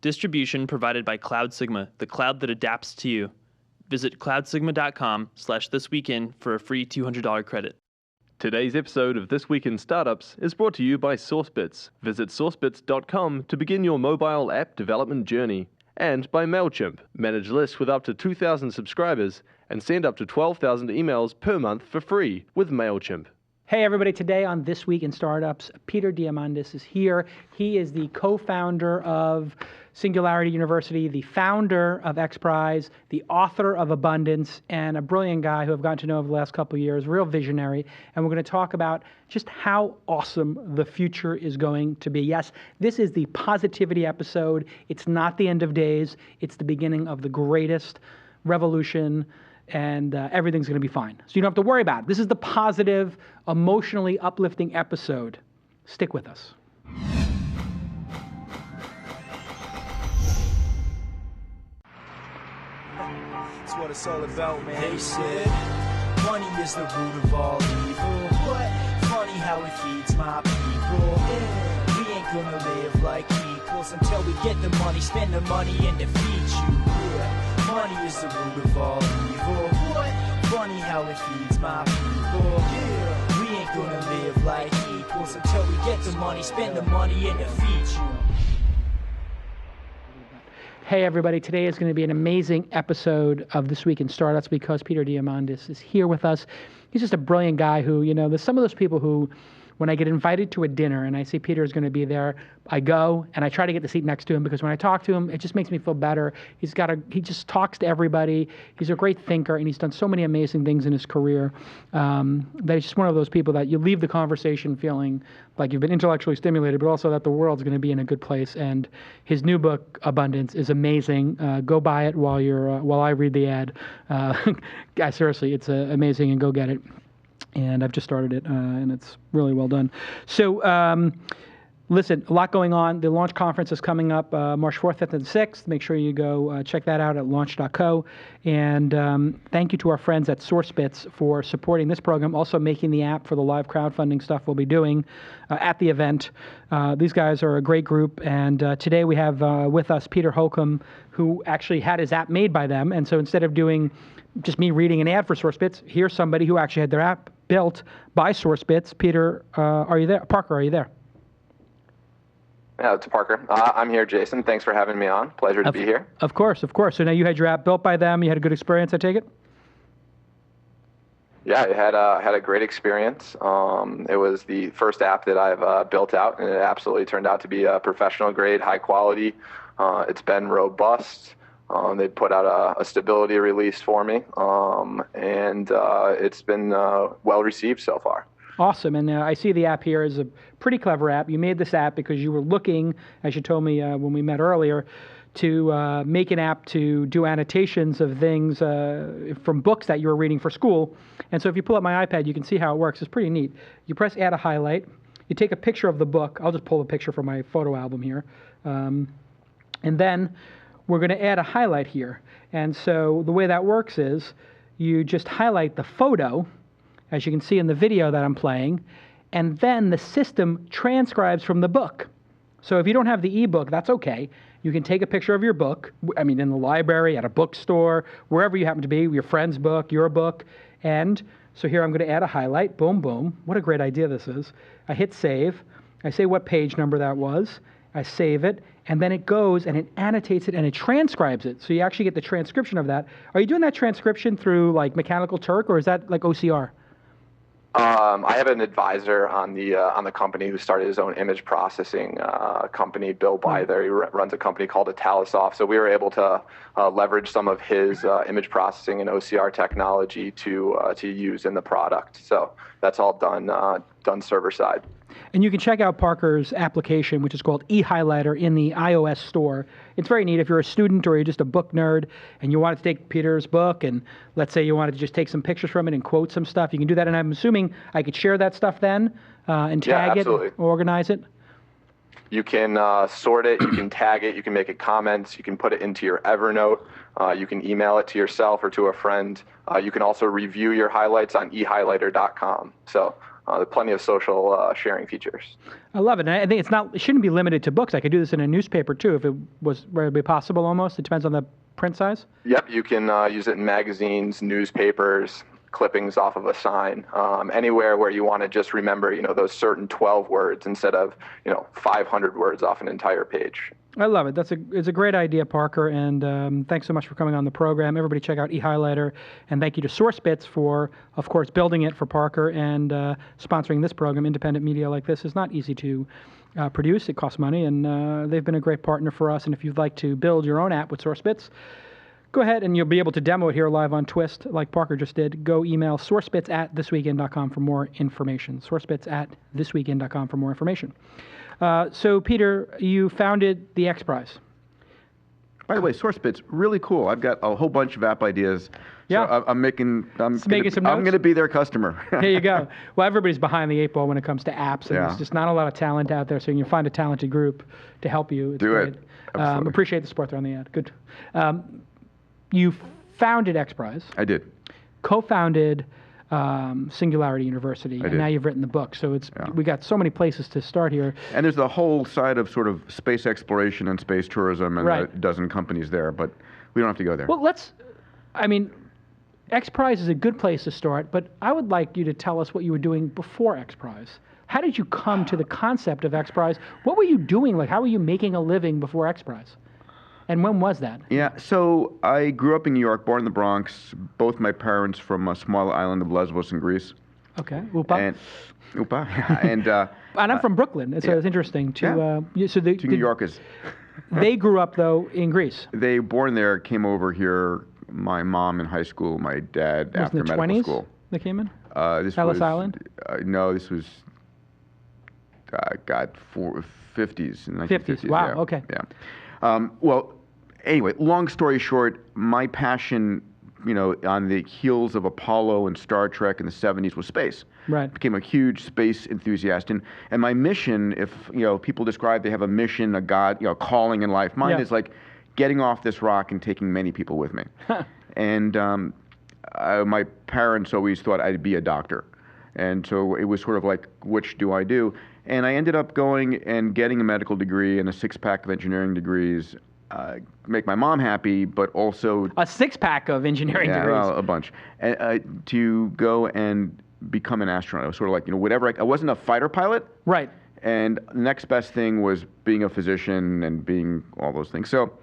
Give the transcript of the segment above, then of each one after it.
Distribution provided by Cloud Sigma, the cloud that adapts to you. Visit cloudsigma.com/thisweekin for a free $200 credit. Today's episode of This Week in Startups is brought to you by SourceBits. Visit sourcebits.com to begin your mobile app development journey. And by MailChimp. Manage lists with up to 2,000 subscribers and send up to 12,000 emails per month for free with MailChimp. Hey everybody, today on This Week in Startups, Peter Diamandis is here. He is the co-founder of Singularity University, the founder of XPrize, the author of Abundance, and a brilliant guy who I've gotten to know over the last couple of years, real visionary. And we're going to talk about just how awesome the future is going to be. Yes, this is the positivity episode. It's not the end of days. It's the beginning of the greatest revolution, and everything's going to be fine. So you don't have to worry about it. This is the positive, emotionally uplifting episode. Stick with us. That's what it's all about, man. They said money is the root of all evil. What? Funny how it feeds my people. Yeah. We ain't gonna live like equals until we get the money, spend the money, and defeat you. Yeah. Money is the root of all evil. What? Funny how it feeds my people. Yeah. We ain't gonna live like equals until we get the money, spend the money, and defeat you. Hey everybody, today is going to be an amazing episode of This Week in Startups because Peter Diamandis is here with us. He's just a brilliant guy who, you know, there's some of those people who, when I get invited to a dinner and I see Peter is going to be there, I go and I try to get the seat next to him because when I talk to him, it just makes me feel better. He just talks to everybody. He's a great thinker and he's done so many amazing things in his career that he's just one of those people that you leave the conversation feeling like you've been intellectually stimulated, but also that the world's going to be in a good place. And his new book, Abundance, is amazing. Go buy it while I read the ad. Guys, seriously, it's amazing, and go get it. And I've just started it, and it's really well done. So, listen, a lot going on. The launch conference is coming up March 4th, 5th, and 6th. Make sure you go check that out at launch.co. And thank you to our friends at SourceBits for supporting this program, also making the app for the live crowdfunding stuff we'll be doing at the event. These guys are a great group. And today we have with us Peter Holcomb, who actually had his app made by them. And so instead of doing just me reading an ad for SourceBits, here's somebody who actually had their app built by SourceBits. Peter, are you there? Parker, are you there? Yeah, it's Parker. I'm here, Jason. Thanks for having me on. Pleasure to be here. Of course, of course. So now you had your app built by them. You had a good experience, I take it? Yeah, I had a great experience. It was the first app that I've built out, and it absolutely turned out to be a professional grade, high quality. It's been robust. They put out a stability release for me, and it's been well received so far. Awesome, and I see the app here is a pretty clever app. You made this app because you were looking, as you told me when we met earlier, to make an app to do annotations of things from books that you were reading for school. And so if you pull up my iPad, you can see how it works. It's pretty neat. You press Add a Highlight. You take a picture of the book. I'll just pull a picture from my photo album here. And then we're going to add a highlight here. And so the way that works is you just highlight the photo, as you can see in the video that I'm playing, and then the system transcribes from the book. So if you don't have the ebook, that's okay. You can take a picture of your book, I mean in the library, at a bookstore, wherever you happen to be, your friend's book, your book, and so here I'm going to add a highlight, boom, boom. What a great idea this is. I hit save. I say what page number that was. I save it, and then it goes and it annotates it and it transcribes it. So you actually get the transcription of that. Are you doing that transcription through like Mechanical Turk, or is that like OCR? I have an advisor on the company who started his own image processing company, Bill Byther. He runs a company called Italisoft. So we were able to leverage some of his image processing and OCR technology to use in the product. So that's all done server side. And you can check out Parker's application, which is called eHighlighter, in the iOS store. It's very neat if you're a student or you're just a book nerd and you wanted to take Peter's book and let's say you wanted to just take some pictures from it and quote some stuff, you can do that. And I'm assuming I could share that stuff then and tag it, organize it. You can sort it, you can tag it, you can make it comments, you can put it into your Evernote, you can email it to yourself or to a friend. You can also review your highlights on eHighlighter.com. So There are plenty of social sharing features. I love it. And I think it shouldn't be limited to books. I could do this in a newspaper too, if it was where it'd be possible almost. It depends on the print size. Yep, you can use it in magazines, newspapers, clippings off of a sign, anywhere where you want to just remember, those certain 12 words instead of, 500 words off an entire page. I love it. It's a great idea, Parker, and thanks so much for coming on the program. Everybody check out eHighlighter, and thank you to SourceBits for, of course, building it for Parker and sponsoring this program. Independent media like this is not easy to produce. It costs money, and they've been a great partner for us. And if you'd like to build your own app with SourceBits, go ahead, and you'll be able to demo it here live on TWiST like Parker just did. Go email sourcebits@thisweekend.com for more information. Sourcebits@thisweekend.com for more information. So, Peter, you founded the XPrize. By the way, SourceBits, really cool. I've got a whole bunch of app ideas. Yeah. So I'm making some notes. I'm going to be their customer. There you go. Well, everybody's behind the eight ball when it comes to apps, and there's just not a lot of talent out there, so you can find a talented group to help you. It's great. Absolutely. Appreciate the support there on the ad. Good. You founded XPrize. I did. Co-founded Singularity University, and did. now you've written the book. So we got so many places to start here. And there's the whole side of sort of space exploration and space tourism, and Right. a dozen companies there, but we don't have to go there. Well, XPrize is a good place to start, but I would like you to tell us what you were doing before XPrize. How did you come to the concept of XPrize? What were you doing? Like, how were you making a living before XPrize? And when was that? Yeah, so I grew up in New York, born in the Bronx. Both my parents from a small island of Lesbos in Greece. Okay. Upa. And and I'm from Brooklyn, so it's interesting to. So to New Yorkers. They grew up though in Greece. They born there, came over here. My mom in high school, my dad after in the medical 20s school. They came in. This Ellis was, Island? No, this was. 50s. 50s. Wow. Yeah. Okay. Yeah. Well, anyway, long story short, my passion, on the heels of Apollo and Star Trek in the 70s was space. Right. Became a huge space enthusiast, and my mission, if people describe they have a mission, a God, calling in life, mine is like getting off this rock and taking many people with me. And my parents always thought I'd be a doctor, and so it was sort of like, which do I do? And I ended up going and getting a medical degree and a six-pack of engineering degrees. Make my mom happy, but also a six-pack of engineering degrees. Well, a bunch, to go and become an astronaut. I was sort of like, whatever. I wasn't a fighter pilot, right? And the next best thing was being a physician and being all those things. So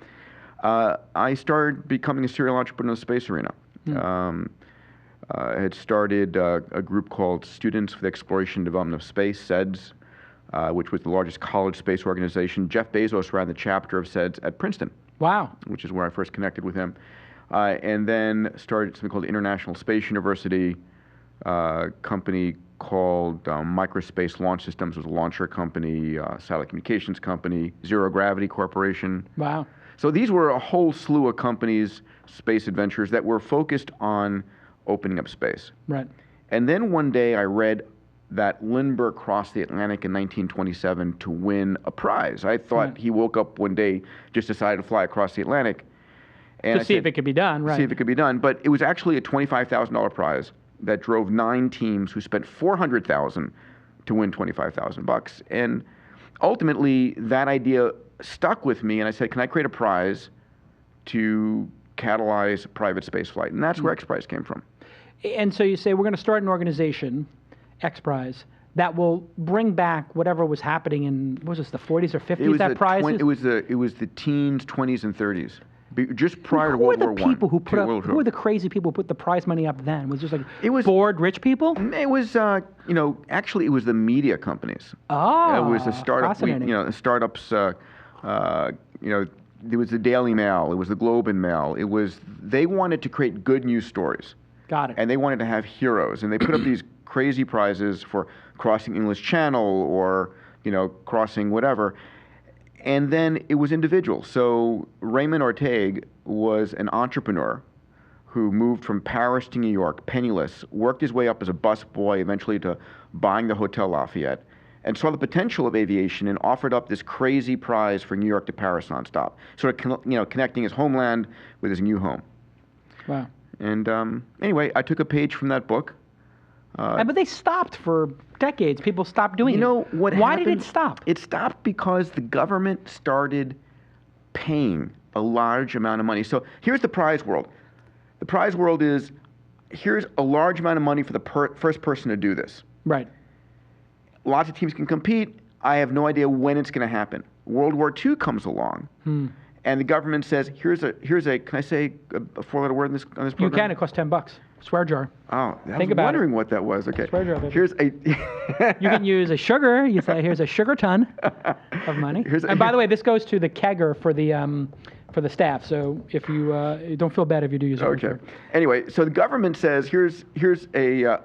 I started becoming a serial entrepreneur in the space arena. I had started a group called Students for the Exploration and Development of Space, SEDS, which was the largest college space organization. Jeff Bezos ran the chapter of SEDS at Princeton. Wow. Which is where I first connected with him. And then started something called the International Space University, a company called Microspace Launch Systems, was a launcher company, satellite communications company, Zero Gravity Corporation. Wow. So these were a whole slew of companies, space adventures, that were focused on opening up space. Right. And then one day I read that Lindbergh crossed the Atlantic in 1927 to win a prize. I thought he woke up one day, just decided to fly across the Atlantic. And to see if it could be done, right. See if it could be done. But it was actually a $25,000 prize that drove 9 teams who spent $400,000 to win $25,000. And ultimately, that idea stuck with me, and I said, can I create a prize to catalyze private space flight? And that's where XPrize came from. And so you say, we're going to start an organization, XPrize, that will bring back whatever was happening in, what was this, the 40s or 50s, that prize? It was the teens, 20s, and 30s. Just prior to Who World were War the I. people who put up? Who were the crazy people who put the prize money up then? Was it just like bored rich people? It was, actually, it was the media companies. Oh, it was the startup. fascinating. The startups. There was the Daily Mail. It was the Globe and Mail. It was. They wanted to create good news stories. Got it. And they wanted to have heroes, and they put up these crazy prizes for crossing English Channel or crossing whatever. And then it was individuals. So Raymond Ortega was an entrepreneur who moved from Paris to New York, penniless, worked his way up as a busboy, eventually to buying the Hotel Lafayette, and saw the potential of aviation and offered up this crazy prize for New York to Paris nonstop, sort of connecting his homeland with his new home. Wow. And anyway, I took a page from that book. But they stopped for decades. People stopped doing it. You know what Why happened? did it stop? It stopped because the government started paying a large amount of money. So here's the prize world. The prize world is, here's a large amount of money for the first person to do this. Right. Lots of teams can compete. I have no idea when it's going to happen. World War II comes along, and the government says, here's a. Can I say a four-letter word on this program? You can. It costs $10. Swear jar. Oh, I Think was about wondering what that was. Okay. Swear jar, baby. Here's a. You can use a sugar. You say, here's a sugar ton of money. And by the way, this goes to the kegger for the staff. So if you don't feel bad if you do use it. Okay. Anyway, so the government says, here's a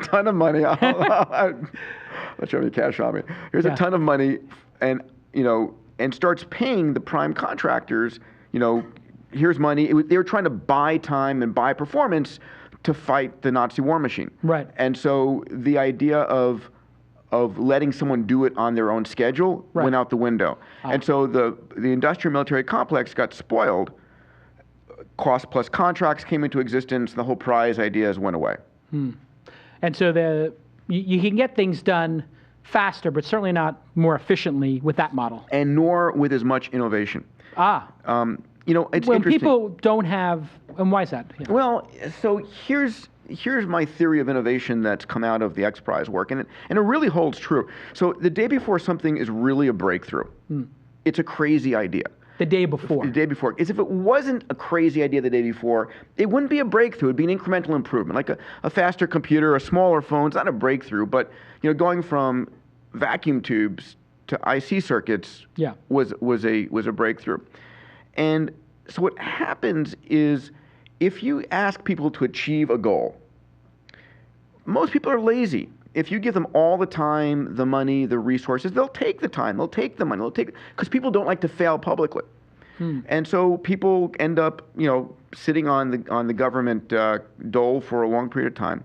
ton of money. I'm not sure how many cash on me. Here's a ton of money, and starts paying the prime contractors. Here's money. They were trying to buy time and buy performance to fight the Nazi war machine. Right. And so the idea of letting someone do it on their own schedule went out the window. And so the industrial military complex got spoiled. Cost plus contracts came into existence. The whole prize ideas went away. And so you can get things done faster, but certainly not more efficiently with that model. And nor with as much innovation. It's when interesting. people don't have, and why is that? Yeah. Well, so here's my theory of innovation that's come out of the XPrize work, and it really holds true. So the day before something is really a breakthrough, it's a crazy idea. The day before. The day before. Is if it wasn't a crazy idea the day before, it wouldn't be a breakthrough. It'd be an incremental improvement, like a faster computer, a smaller phone. It's not a breakthrough, but going from vacuum tubes to IC circuits was a breakthrough. And so what happens is, if you ask people to achieve a goal, most people are lazy. If you give them all the time, the money, the resources, they'll take the time, they'll take the money, because people don't like to fail publicly. And so people end up, sitting on the government dole for a long period of time.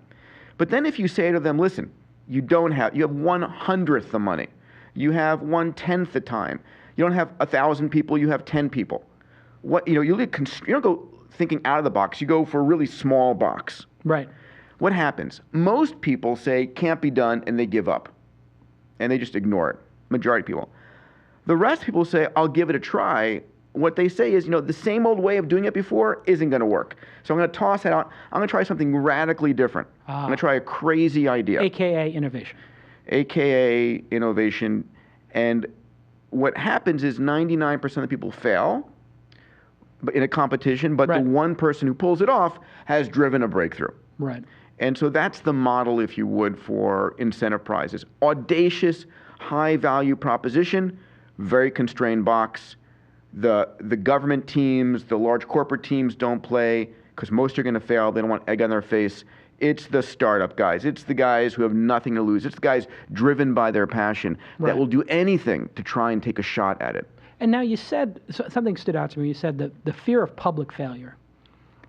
But then if you say to them, listen, you have 1/100th the money, you have 1/10th the time, you don't have 1,000 people, you have 10 people. You don't go thinking out of the box. You go for a really small box. Right. What happens? Most people say can't be done, and they give up, and they just ignore it. Majority of people. The rest of people say I'll give it a try. What they say is, the same old way of doing it before isn't going to work. So I'm going to toss that out. I'm going to try something radically different. I'm going to try a crazy idea. AKA innovation. AKA innovation. And what happens is 99% of the people fail in a competition, but the one person who pulls it off has driven a breakthrough. Right. And so that's the model, if you would, for incentive prizes. Audacious, high-value proposition, very constrained box. The government teams, the large corporate teams don't play because most are going to fail. They don't want egg on their face. It's the startup guys. It's the guys who have nothing to lose. It's the guys driven by their passion that will do anything to try and take a shot at it. And now you said, something stood out to me. You said that the fear of public failure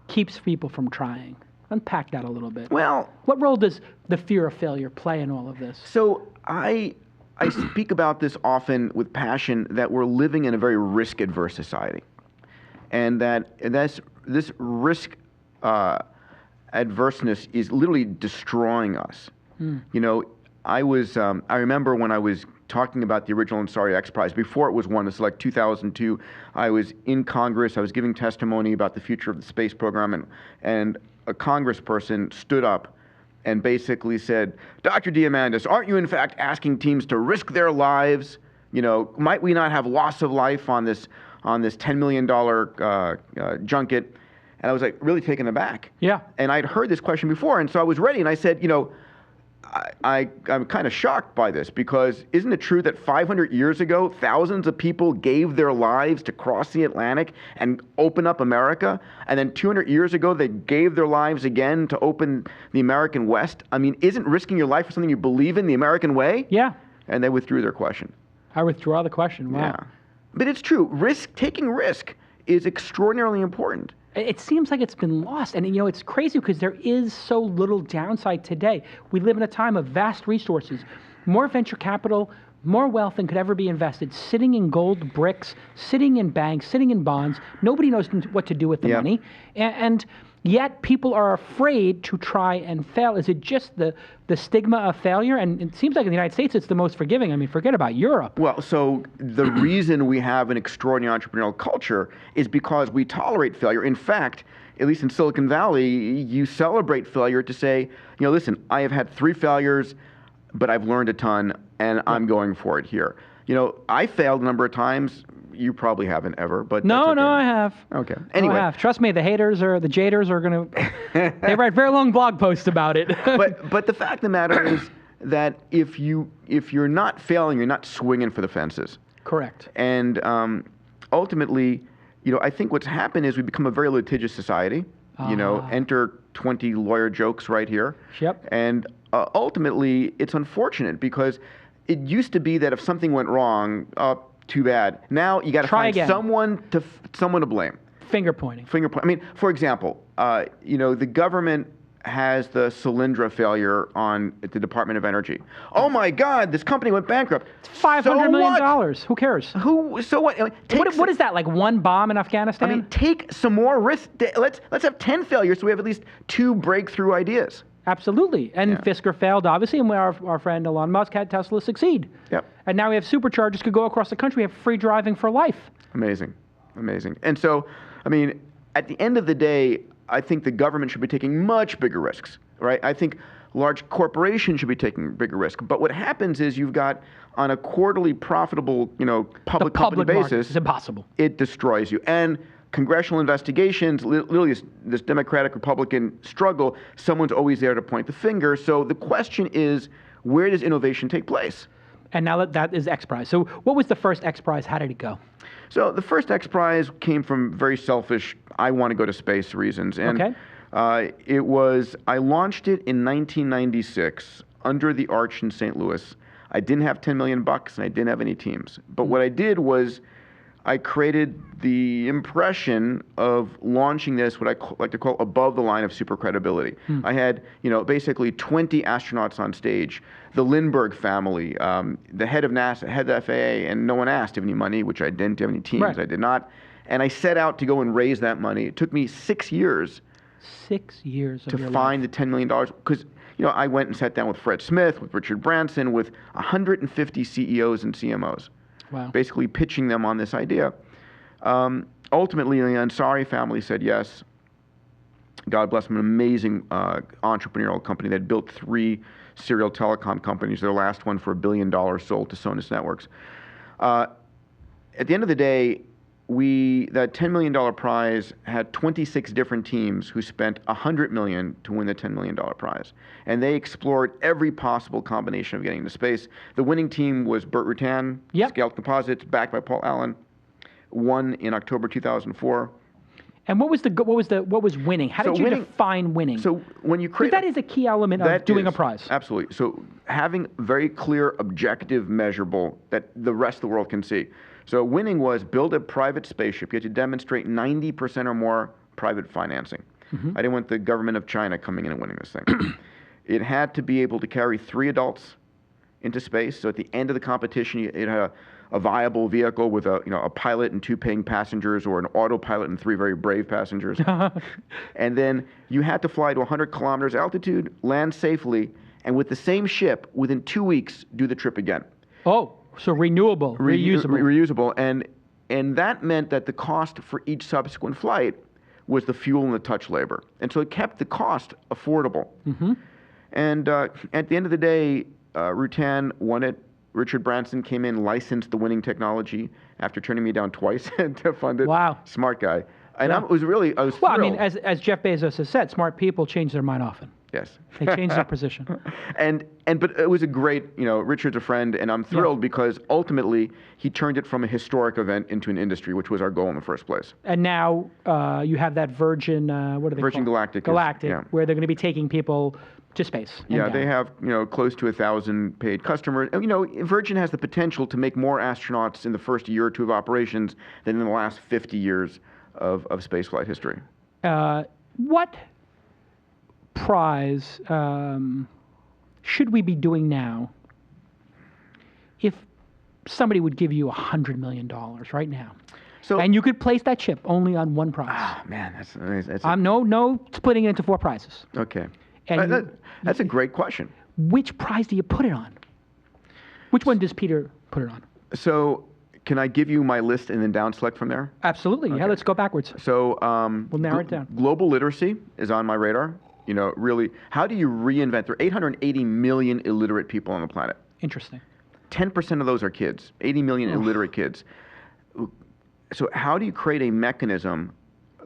keeps people from trying. Unpack that a little bit. Well, what role does the fear of failure play in all of this? So I speak about this often with passion, that we're living in a very risk-adverse society. And this risk adverseness is literally destroying us. I remember when I was talking about the original Ansari XPrize, before it was won, it's like 2002, I was in Congress, I was giving testimony about the future of the space program, and a congressperson stood up and basically said, Dr. Diamandis, aren't you in fact asking teams to risk their lives? Might we not have loss of life on this $10 million junket? And I was really taken aback. Yeah. And I'd heard this question before, and so I was ready, and I said, I'm kind of shocked by this, because isn't it true that 500 years ago, thousands of people gave their lives to cross the Atlantic and open up America? And then 200 years ago, they gave their lives again to open the American West? I mean, isn't risking your life for something you believe in the American way? Yeah. And they withdrew their question. I withdraw the question. Wow. Yeah. But it's true. Taking risk is extraordinarily important. It seems like it's been lost. And, it's crazy because there is so little downside today. We live in a time of vast resources, more venture capital, more wealth than could ever be invested, sitting in gold bricks, sitting in banks, sitting in bonds. Nobody knows what to do with the money. And Yet people are afraid to try and fail. Is it just the stigma of failure? And it seems like in the United States, it's the most forgiving. I mean, forget about Europe. Well, so the reason we have an extraordinary entrepreneurial culture is because we tolerate failure. In fact, at least in Silicon Valley, you celebrate failure to say, listen, I have had 3 failures, but I've learned a ton, and I'm going for it here. I failed a number of times. You probably haven't ever, but no, that's okay. I have. Okay. Anyway, I have. Trust me, the haters or the jaders are going to. They write very long blog posts about it. but the fact of the matter is that if you're not failing, you're not swinging for the fences. Correct. And ultimately, I think what's happened is we become a very litigious society. Enter 20 lawyer jokes right here. Yep. And ultimately, it's unfortunate because it used to be that if something went wrong, too bad. Now you got to find someone to blame. Finger pointing. I mean, for example, the government has the Solyndra failure on at the Department of Energy. Oh my God, this company went bankrupt. It's $500 million. Who cares? So what? What is that? Like one bomb in Afghanistan? I mean, take some more risk. Let's have 10 failures so we have at least 2 breakthrough ideas. Absolutely. And Fisker failed, obviously, and our friend Elon Musk had Tesla succeed. Yep. And now we have superchargers could go across the country. We have free driving for life. Amazing. And so, I mean, at the end of the day, I think the government should be taking much bigger risks, right? I think large corporations should be taking bigger risks. But what happens is you've got, on a quarterly profitable, public company basis, it's impossible. It destroys you. And congressional investigations, literally this Democratic-Republican struggle, someone's always there to point the finger. So the question is, where does innovation take place? And now that is XPrize. So what was the first XPrize? How did it go? So the first XPrize came from very selfish, I want to go to space reasons. And okay. I launched it in 1996 under the Arch in St. Louis. I didn't have $10 million and I didn't have any teams. But what I did was I created the impression of launching this, what I like to call above the line of super credibility. I had, basically 20 astronauts on stage, the Lindbergh family, the head of NASA, head of the FAA, and no one asked if any money, which I didn't have any teams, right. I did not. And I set out to go and raise that money. It took me 6 years. 6 years of to find the $10 million, because I went and sat down with Fred Smith, with Richard Branson, with 150 CEOs and CMOs. Wow. Basically pitching them on this idea. Ultimately, the Ansari family said yes. God bless them, an amazing entrepreneurial company that built 3 serial telecom companies. Their last one for $1 billion sold to Sonos Networks. At the end of the day, that $10 million prize had 26 different teams who spent $100 million to win the $10 million prize. And they explored every possible combination of getting into space. The winning team was Burt Rutan, Scaled Composites, backed by Paul Allen, won in October 2004. And what was winning? How did you define winning? So when you create, that is a key element of doing a prize. Absolutely. So having very clear, objective, measurable that the rest of the world can see. So winning was build a private spaceship. You had to demonstrate 90% or more private financing. Mm-hmm. I didn't want the government of China coming in and winning this thing. It had to be able to carry 3 adults into space. So at the end of the competition, it had a viable vehicle with a pilot and 2 paying passengers, or an autopilot and 3 very brave passengers. And then you had to fly to 100 kilometers altitude, land safely, and with the same ship, within 2 weeks, do the trip again. Oh. So renewable, reusable. Reusable, and that meant that the cost for each subsequent flight was the fuel and the touch labor. And so it kept the cost affordable. Mm-hmm. And at the end of the day, Rutan won it. Richard Branson came in, licensed the winning technology after turning me down twice to fund it. Wow. Smart guy. And I was thrilled. Well, I mean, as Jeff Bezos has said, smart people change their mind often. Yes. They change their position. But it was a great, Richard's a friend, and I'm thrilled because ultimately he turned it from a historic event into an industry, which was our goal in the first place. And now you have that Virgin, what are they Virgin called? Galactic. Galactic, where they're going to be taking people to space. Yeah, they have, close to 1,000 paid customers. And, Virgin has the potential to make more astronauts in the first year or 2 of operations than in the last 50 years of spaceflight history. What prize should we be doing now if somebody would give you $100 million right now? So and you could place that chip only on one prize. Oh, man, that's No splitting it into 4 prizes. okay. And That's a great question. which prize do you put it on? Which one does Peter put it on? So can I give you my list and then down select from there? Absolutely. Yeah, let's go backwards. So We'll narrow it down. Global literacy is on my radar. You know, really, how do you reinvent? There are 880 million illiterate people on the planet. Interesting. 10% of those are kids. 80 million illiterate kids. So how do you create a mechanism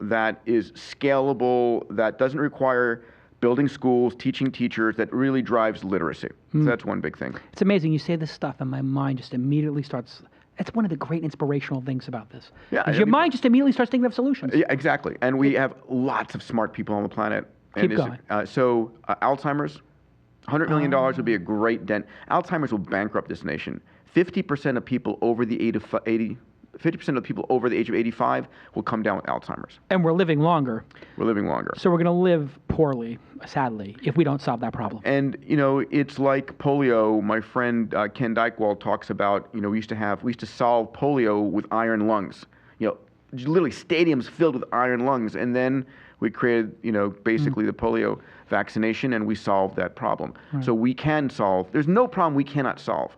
that is scalable, that doesn't require building schools, teaching teachers, that really drives literacy? So that's one big thing. It's amazing. You say this stuff, and my mind just immediately starts. That's one of the great inspirational things about this. Yeah, Is your mind just immediately starts thinking of solutions. Yeah, exactly. And we have lots of smart people on the planet. Keep And going. Alzheimer's, $100 million would be a great dent. Alzheimer's will bankrupt this nation. 50% of people over the age of 50% of people over the age of 85 will come down with Alzheimer's. And we're living longer. We're living longer. So we're going to live poorly, sadly, if we don't solve that problem. And, you know, it's like polio. My friend Ken Dykewald talks about, you know, we used to solve polio with iron lungs. You know, literally stadiums filled with iron lungs. And then we created, you know, basically the polio vaccination, and we solved that problem. So we can solve. There's no problem we cannot solve.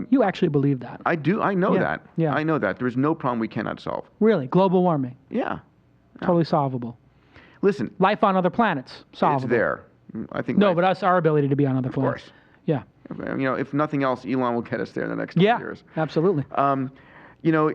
You actually believe that? I do. I know that. Yeah. I know that. There's no problem we cannot solve. Really? Global warming? Yeah. Totally solvable. Listen, Life on other planets? Solvable. it's there. I think. No, life- but our ability to be on other planets. course. Yeah. You know, if nothing else, Elon will get us there in the next 2 Yeah, years. absolutely. You know,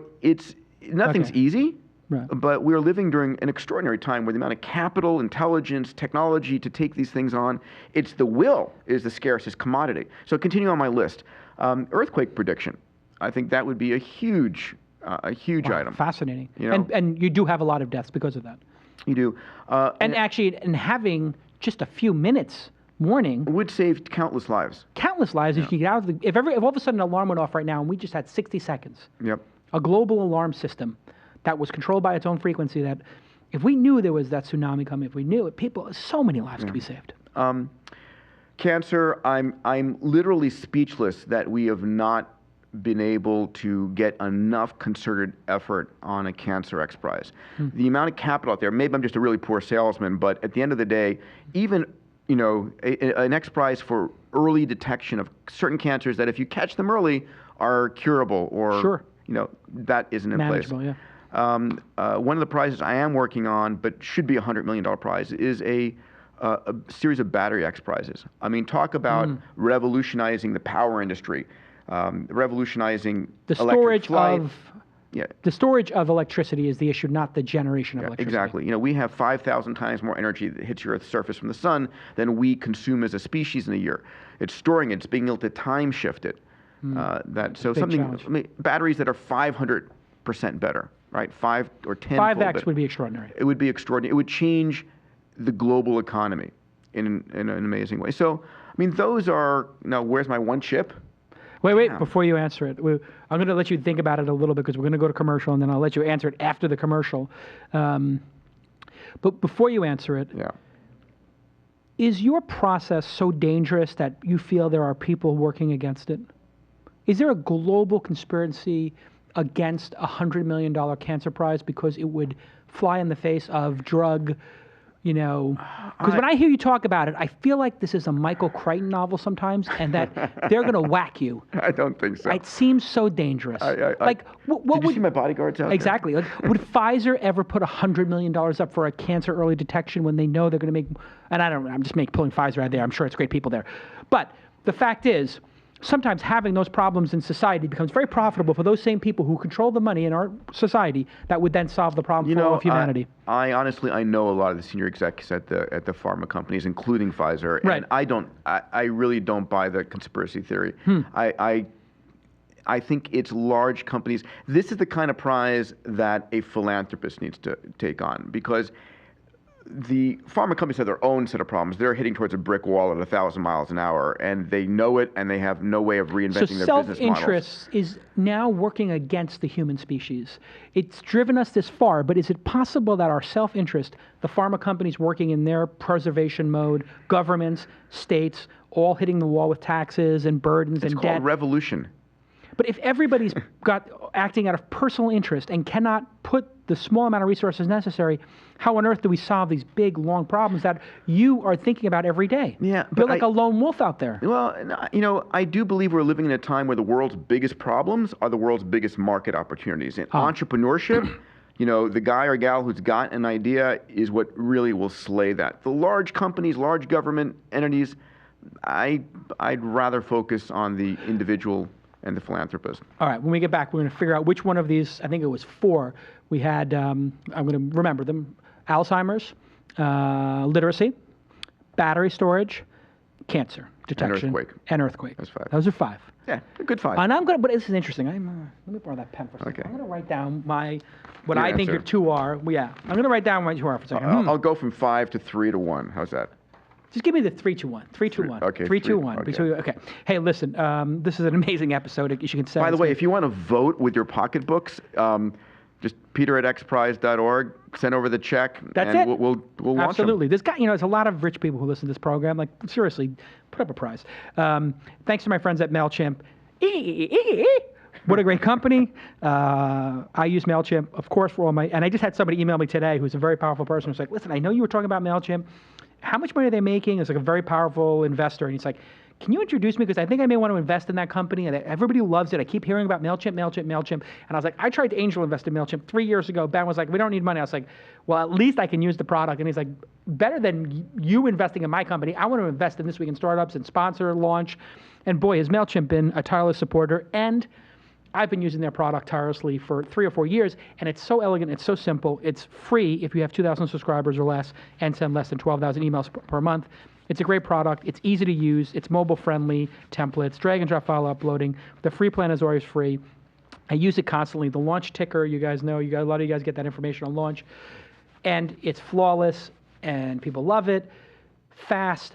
nothing's Okay. easy, Right. but we're living during an extraordinary time where the amount of capital, intelligence, technology to take these things on, it's the will is the scarcest commodity. So continue on my list. Earthquake prediction. I think that would be a huge item. Fascinating. You know? And you do have a lot of deaths because of that. You do. And actually, in having just a few minutes warning, would save countless lives. countless lives if you get out of the. If all of a sudden an alarm went off right now and we just had 60 seconds, Yep. a global alarm system that was controlled by its own frequency, that if we knew there was that tsunami coming, if we knew it, so many lives could be saved. Cancer, I'm literally speechless that we have not been able to get enough concerted effort on a cancer XPrize. The amount of capital out there, maybe I'm just a really poor salesman, but at the end of the day, even, you know, an XPrize for early detection of certain cancers that if you catch them early are curable, or, Sure. you know, that isn't in place. Manageable, yeah. One of the prizes I am working on, but should be a $100 million prize, is a series of battery XPrizes. I mean, talk about revolutionizing the power industry, revolutionizing The electric storage flight. of Yeah, the storage of electricity is the issue, not the generation of electricity. exactly. You know, we have 5,000 times more energy that hits your Earth's surface from the sun than we consume as a species in a year. It's storing it. It's being able to time shift it. Big Something. challenge. I mean, batteries that are 500% better, right? 5 or 10. 5x would be extraordinary. It would be extraordinary. It would change the global economy in an amazing way. So, I mean, those are, now, where's my one chip? Wait, Yeah. before you answer it, I'm going to let you think about it a little bit because we're going to go to commercial, and then I'll let you answer it after the commercial. But before you answer it, Yeah. is your process so dangerous that you feel there are people working against it? Is there a global conspiracy against a $100 million cancer prize because it would fly in the face of drug, you know? Because when I hear you talk about it, I feel like this is a Michael Crichton novel sometimes, and that they're going to whack you. I don't think so. It seems so dangerous. Like, what Did you would see my bodyguards out there? exactly? Like, would Pfizer ever put $100 million up for a cancer early detection when they know they're going to make? And I don't know. I'm just pulling Pfizer out of there. I'm sure it's great people there, but the fact is, sometimes having those problems in society becomes very profitable for those same people who control the money in our society that would then solve the problem for all of humanity. I honestly, I know a lot of the senior execs at the pharma companies, including Pfizer, Right. and I really don't buy the conspiracy theory. I think it's large companies. This is the kind of prize that a philanthropist needs to take on, because the pharma companies have their own set of problems. They're hitting towards a brick wall at 1,000 miles an hour, and they know it, and they have no way of reinventing So their business models. self-interest is now working against the human species. It's driven us this far, but is it possible that our self-interest, the pharma companies working in their preservation mode, governments, states, all hitting the wall with taxes and burdens It's and called debt? revolution. But if everybody's acting out of personal interest and cannot put the small amount of resources necessary, how on earth do we solve these big, long problems that you are thinking about every day? Yeah, You're like a lone wolf out there. Well, I do believe we're living in a time where the world's biggest problems are the world's biggest market opportunities. And entrepreneurship, the guy or gal who's got an idea is what really will slay that. The large companies, large government entities, I'd rather focus on the individual and the philanthropist. All right, when we get back, we're going to figure out which one of these, I think it was 4, we had, I'm going to remember them, Alzheimer's, literacy, battery storage, cancer detection. And earthquake. That's 5. Those are 5. Yeah, a good 5. And I'm going to, but this is interesting. Let me borrow that pen for a second. Okay. I'm going to write down what Your I think answer. your 2 are. Yeah, I'm going to write down what 2 are for a second. I'll go from 5 to 3 to 1. How's that? Just give me the 3-2-1. 3-2-1. Okay, 3-2-1. 3, okay. Hey, listen. This is an amazing episode. As you can say. By the way, if you want to vote with your pocketbooks, just peter@xprize.org. Send over the check. That's and it. We'll launch them. Absolutely. There's there's a lot of rich people who listen to this program. Like, seriously, put up a prize. Thanks to my friends at MailChimp. What a great company. I use MailChimp, of course, for all my, and I just had somebody email me today who's a very powerful person who's like, listen, I know you were talking about MailChimp. How much money are they making? It's like a very powerful investor. And he's like, can you introduce me? Because I think I may want to invest in that company. And everybody loves it. I keep hearing about MailChimp. And I was like, I tried to angel invest in MailChimp 3 years ago. Ben was like, we don't need money. I was like, well, at least I can use the product. And he's like, better than you investing in my company. I want to invest in This Week in Startups and sponsor, launch. And boy, has MailChimp been a tireless supporter. And I've been using their product tirelessly for 3 or 4 years, and it's so elegant, it's so simple, it's free if you have 2,000 subscribers or less and send less than 12,000 emails per month. It's a great product, it's easy to use, it's mobile-friendly templates, drag and drop file uploading. The free plan is always free. I use it constantly. The launch ticker, you guys know, a lot of you guys get that information on launch. And it's flawless, and people love it, fast.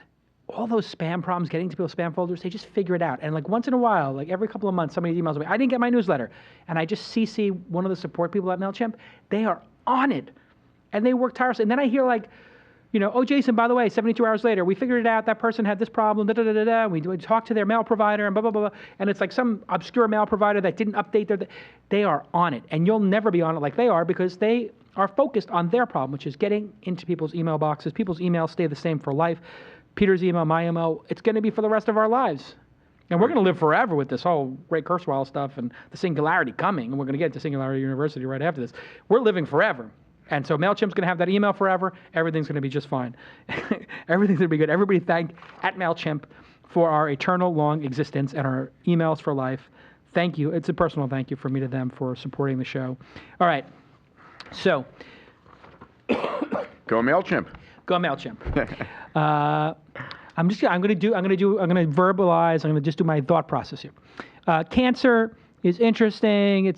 All those spam problems, getting to people's spam folders, they just figure it out. And like once in a while, like every couple of months, somebody emails me, I didn't get my newsletter. And I just CC one of the support people at MailChimp. They are on it. And they work tirelessly. And then I hear like, oh, Jason, by the way, 72 hours later, we figured it out. That person had this problem, We talked to their mail provider and blah, blah, blah. And it's like some obscure mail provider that didn't update they are on it. And you'll never be on it like they are because they are focused on their problem, which is getting into people's email boxes. People's emails stay the same for life. Peter's email, my email, it's going to be for the rest of our lives. And we're going to live forever with this whole Ray Kurzweil stuff and the Singularity coming. And we're going to get to Singularity University right after this. We're living forever. And so MailChimp's going to have that email forever. Everything's going to be just fine. Everything's going to be good. Everybody thank at MailChimp for our eternal long existence and our emails for life. Thank you. It's a personal thank you from me to them for supporting the show. All right. So. Go MailChimp. Go MailChimp. I'm going to verbalize. I'm going to just do my thought process here. Cancer is interesting.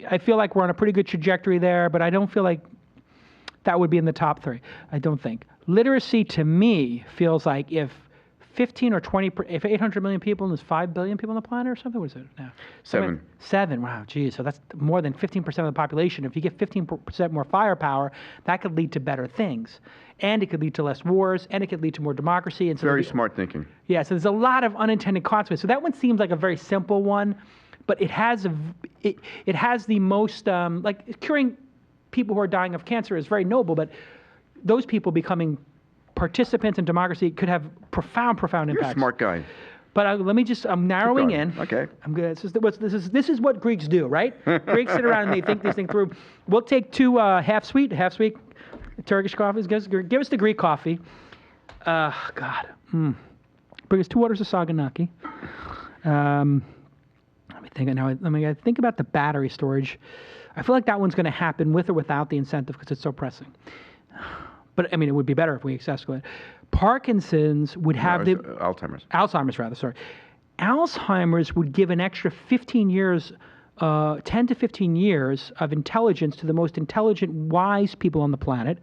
I feel like we're on a pretty good trajectory there, but I don't feel like that would be in the top 3. I don't think. Literacy to me feels like if 15 or 20, if 800 million people and there's 5 billion people on the planet or something, what is it now? 7. 7, wow, geez. So that's more than 15% of the population. If you get 15% more firepower, that could lead to better things. And it could lead to less wars, and it could lead to more democracy. And so Very smart thinking. Yeah, so there's a lot of unintended consequences. So that one seems like a very simple one, but it has the most, like curing people who are dying of cancer is very noble, but those people becoming participants in democracy could have profound impacts. You're a smart guy. But let me just, I'm narrowing in. Okay. I'm good. This is what Greeks do, right? Greeks sit around and they think this thing through. We'll take 2 half sweet Turkish coffees. Give us the Greek coffee. God. Bring us 2 waters of Saganaki. Let me think. Now, let me think about the battery storage. I feel like that one's going to happen with or without the incentive because it's so pressing. But I mean, it would be better if we escalate. Parkinson's would have Alzheimer's. Alzheimer's, rather. Sorry. Alzheimer's would give an extra 15 years, 10 to 15 years of intelligence to the most intelligent, wise people on the planet.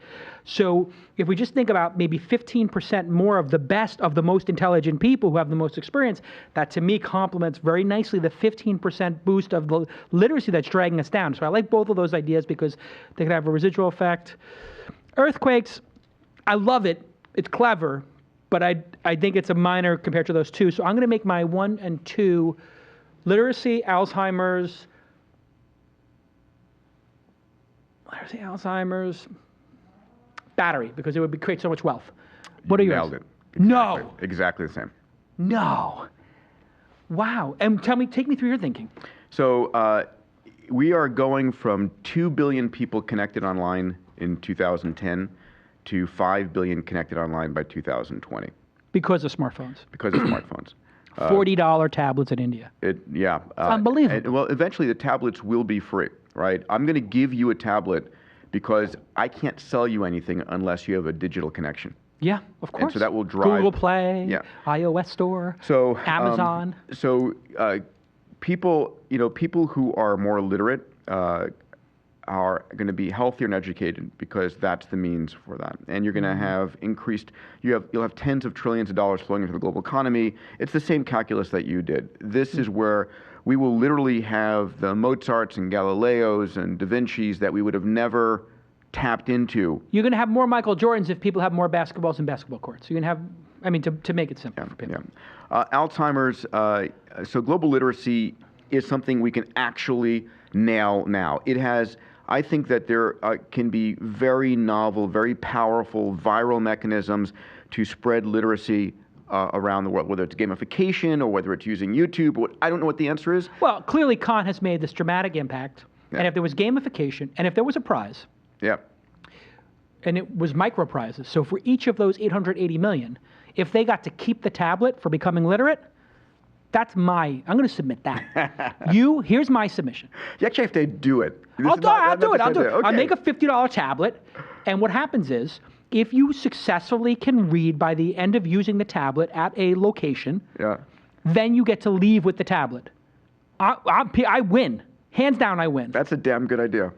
So if we just think about maybe 15% more of the best of the most intelligent people who have the most experience, that to me complements very nicely the 15% boost of the literacy that's dragging us down. So I like both of those ideas because they could have a residual effect. Earthquakes, I love it. It's clever, but I think it's a minor compared to those 2. So I'm going to make my 1 and 2 literacy, Alzheimer's, battery, because it would create so much wealth. What are yours? Nailed it. No. Exactly the same. No. Wow. And take me through your thinking. So we are going from 2 billion people connected online in 2010 to 5 billion connected online by 2020. Because of smartphones. Because of smartphones. $40 tablets in India. Unbelievable. Well, eventually the tablets will be free, right? I'm going to give you a tablet because I can't sell you anything unless you have a digital connection. Yeah, of course. And so that will drive Google Play, iOS Store, Amazon. People who are more literate are going to be healthier and educated because that's the means for that. And you're going to have you'll have tens of trillions of dollars flowing into the global economy. It's the same calculus that you did. This is where we will literally have the Mozarts and Galileos and Da Vinci's that we would have never tapped into. You're going to have more Michael Jordans if people have more basketballs and basketball courts. You're going to have, to make it simple for people. Alzheimer's, so global literacy is something we can actually nail now. I think that there can be very novel, very powerful viral mechanisms to spread literacy around the world, whether it's gamification or whether it's using YouTube. I don't know what the answer is. Well, clearly Khan has made this dramatic impact. Yeah. And if there was gamification, and if there was a prize, and it was micro prizes, so for each of those 880 million, if they got to keep the tablet for becoming literate, I'm going to submit that. Here's my submission. You actually have to do it. I'll do it. Okay. I'll make a $50 tablet, and what happens is, if you successfully can read by the end of using the tablet at a location, then you get to leave with the tablet. I win. Hands down, I win. That's a damn good idea.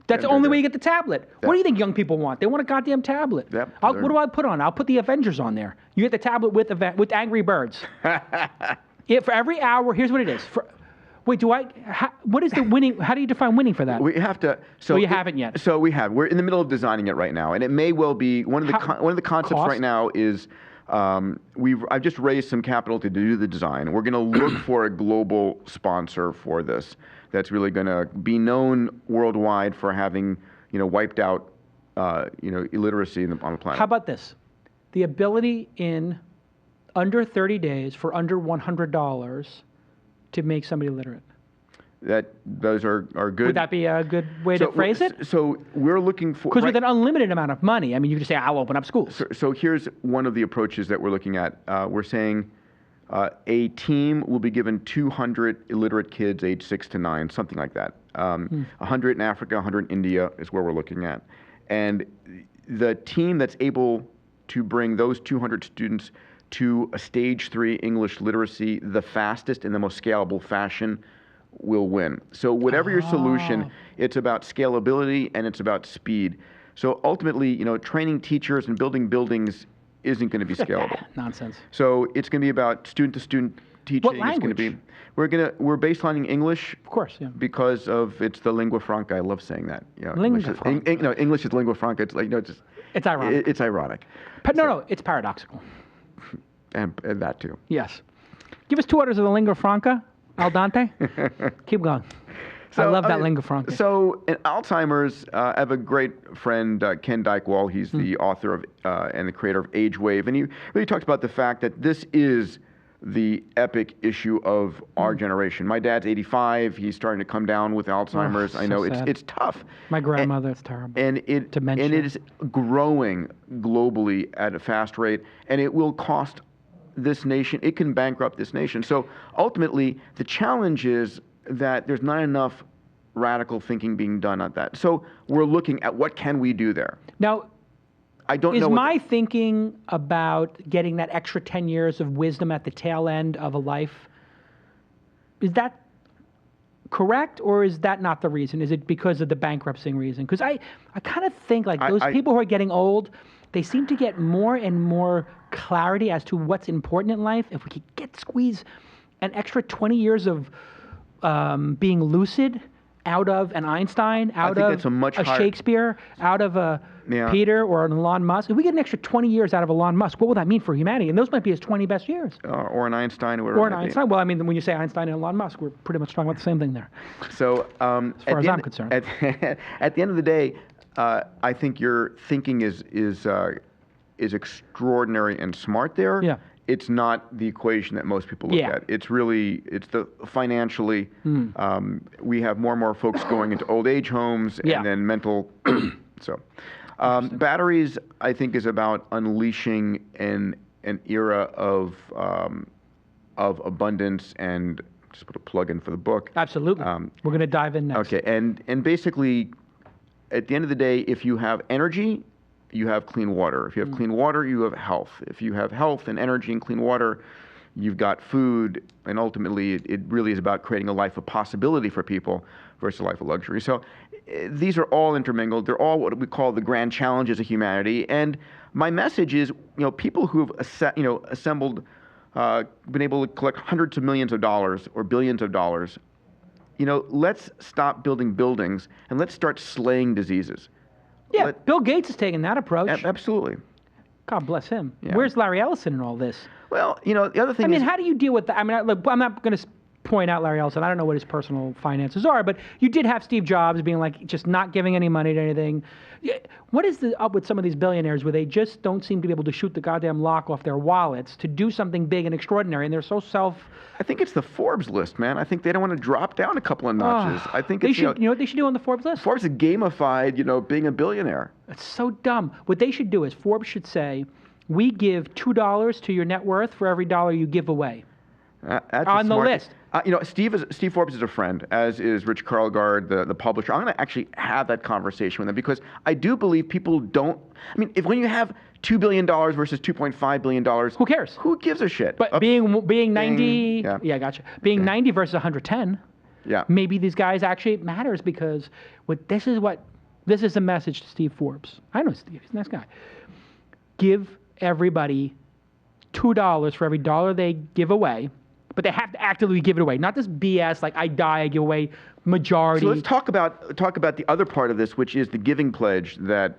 That's the only way you get the tablet. Yep. What do you think young people want? They want a goddamn tablet. Yep. What do I put on? I'll put the Avengers on there. You get the tablet with Angry Birds. For every hour, here's what it is. What is the winning? How do you define winning for that? We have to. You haven't yet. So we have. We're in the middle of designing it right now, and it may well be one of the concepts cost? right now is I've just raised some capital to do the design. We're going to look for a global sponsor for this that's really going to be known worldwide for having wiped out illiteracy on the planet. How about this? The ability in under 30 days for under $100 to make somebody literate. Those are good. Would that be a good way to phrase it? So we're looking for... Because with an unlimited amount of money, you just say, I'll open up schools. So here's one of the approaches that we're looking at. We're saying a team will be given 200 illiterate kids aged 6 to 9, something like that. 100 in Africa, 100 in India is where we're looking at. And the team that's able to bring those 200 students to a stage 3 English literacy the fastest and the most scalable fashion will win. So whatever your solution, it's about scalability and it's about speed. So ultimately, training teachers and building buildings isn't going to be scalable. Nonsense. So it's going to be about student-to-student teaching. What language? It's going to be, we're baselining English. Of course, yeah. Because it's the lingua franca. I love saying that. Lingua franca. English is lingua franca. It's it's ironic. It's ironic. No, it's paradoxical. And that too. Yes. Give us 2 orders of the lingua franca, al dente. Keep going. I love that lingua franca. So in Alzheimer's, I have a great friend, Ken Dykewall. He's the author of and the creator of Age Wave. And he really talks about the fact that this is the epic issue of our generation. My dad's 85. He's starting to come down with Alzheimer's. I know it's tough. My grandmother, it's terrible. Dementia. And it is growing globally at a fast rate. And it will cost this nation, it can bankrupt this nation. So ultimately, the challenge is that there's not enough radical thinking being done on that. So we're looking at what can we do there. Now, I don't know. Is my thinking about getting that extra 10 years of wisdom at the tail end of a life, is that correct, or is that not the reason? Is it because of the bankrupting reason? Because I kind of think like those people who are getting old, they seem to get more and more clarity as to what's important in life. If we could squeeze an extra 20 years of being lucid out of an Einstein, out think of that's a much higher- Shakespeare, out of a Yeah. Peter or an Elon Musk. If we get an extra 20 years out of Elon Musk, what will that mean for humanity? And those might be his 20 best years. Or an Einstein or whatever. Or it an might be. Einstein. Well, I mean, when you say Einstein and Elon Musk, we're pretty much talking about the same thing there. So, As far as I'm concerned. At the end of the day, I think your thinking is extraordinary and smart there. Yeah. It's not the equation that most people look Yeah. at. It's the financially. We have more and more folks going into old age homes Yeah. and then mental. So, batteries, I think, is about unleashing an era of abundance, and just put a plug in for the book. Absolutely. We're going to dive in next. Okay, and basically, at the end of the day, if you have energy, you have clean water. If you have clean water, you have health. If you have health and energy and clean water, you've got food, and ultimately, it really is about creating a life of possibility for people versus a life of luxury. So these are all intermingled. They're all what we call the grand challenges of humanity. And my message is, people who have assembled, been able to collect hundreds of millions of dollars or billions of dollars, let's stop building buildings and let's start slaying diseases. Yeah, Bill Gates has taken that approach. Absolutely. God bless him. Yeah. Where's Larry Ellison in all this? Well, the other thing I mean, is, how do you deal with that? I mean, look, I'm not going to point out Larry Ellison. I don't know what his personal finances are, but you did have Steve Jobs being like just not giving any money to anything. What is up with some of these billionaires where they just don't seem to be able to shoot the goddamn lock off their wallets to do something big and extraordinary, and they're so I think it's the Forbes list, man. I think they don't want to drop down a couple of notches. I think they it's, should. You know what they should do on the Forbes list? Forbes is gamified, being a billionaire. That's so dumb. What they should do is Forbes should say, we give $2 to your net worth for every dollar you give away. That's On the list. Steve Forbes is a friend, as is Rich Karlgaard, the publisher. I'm going to actually have that conversation with them because I do believe people don't. I mean, when you have $2 billion versus $2.5 billion, Who cares? Who gives a shit? But being 90, yeah. Gotcha. Being 90 versus 110, Yeah. maybe these guys actually matters because this is a message to Steve Forbes. I know Steve, he's a nice guy. Give everybody $2 for every dollar they give away. But they have to actively give it away, not this BS like I die, I give away majority. So let's talk about the other part of this, which is the giving pledge that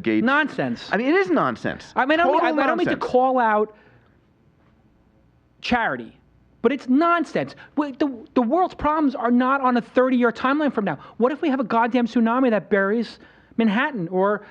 Gates. Nonsense. I mean, it is nonsense. I mean, I don't mean to nonsense. call out charity, but it's nonsense. The world's problems are not on a 30-year timeline from now. What if we have a goddamn tsunami that buries Manhattan or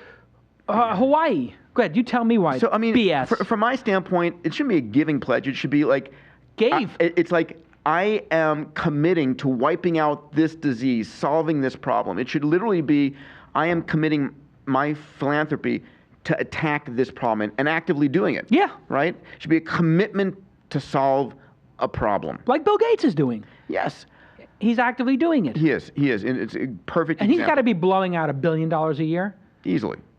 Hawaii? Go ahead, you tell me why. So I mean, BS. from my standpoint, it shouldn't be a giving pledge. It should be like. It's like I am committing to wiping out this disease, solving this problem. It should literally be I am committing my philanthropy to attack this problem and actively doing it. Yeah. Right? It should be a commitment to solve a problem. Like Bill Gates is doing. Yes. He's actively doing it. He is. And it's a perfect And example. he's got to be blowing out $1 billion a year.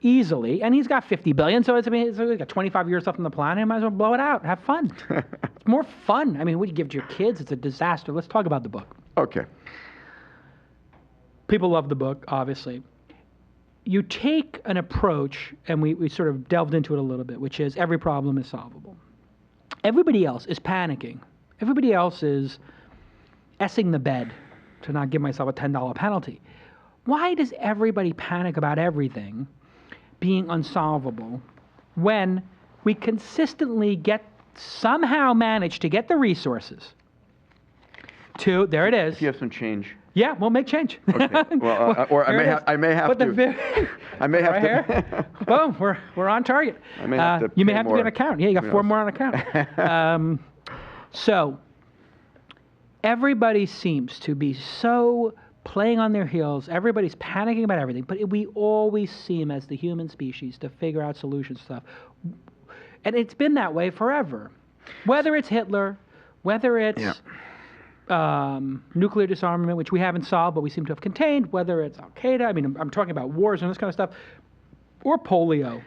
Easily. And he's got 50 billion, so it's like got 25 years left on the planet. Might as well blow it out. Have fun. It's more fun. I mean, what you give to your kids, it's a disaster. Let's talk about the book. Okay. People love the book, obviously. You take an approach, and we sort of delved into it a little bit, which is every problem is solvable. Everybody else is panicking. Everybody else is essing the bed to not give myself a $10 penalty. Why does everybody panic about everything being unsolvable when we consistently somehow manage to get the resources to, there it is. If you have some change. Yeah, we'll make change. Okay. Well, or I may have to. I may have right to. Here. Boom, we're on target. I may have to you may pay have to more. be on account. Yeah, you got Who 4 knows? more on account. So everybody seems to be so playing on their heels. Everybody's panicking about everything, but we always seem, as the human species, to figure out solution stuff. And it's been that way forever. Whether it's Hitler, whether it's nuclear disarmament, which we haven't solved, but we seem to have contained, whether it's Al-Qaeda, I mean, I'm talking about wars and this kind of stuff, or polio,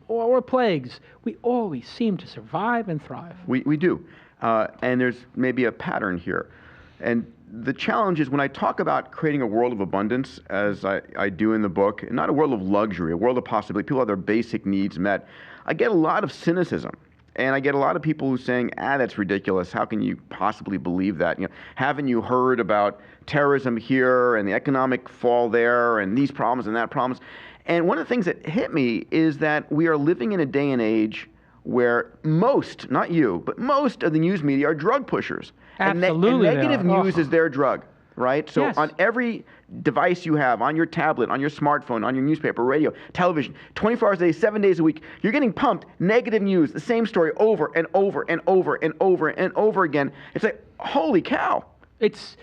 or plagues. We always seem to survive and thrive. We do. And there's maybe a pattern here. And the challenge is when I talk about creating a world of abundance, as I do in the book, and not a world of luxury, a world of possibility, people have their basic needs met, I get a lot of cynicism. And I get a lot of people who are saying, that's ridiculous. How can you possibly believe that? Haven't you heard about terrorism here and the economic fall there and these problems and that problems? And one of the things that hit me is that we are living in a day and age where most, not you, but most of the news media are drug pushers. Absolutely. And negative news is their drug, right? So Yes. on every device you have, on your tablet, on your smartphone, on your newspaper, radio, television, 24 hours a day, 7 days a week, you're getting pumped negative news, the same story over and over and over and over and over again. It's like, holy cow. It's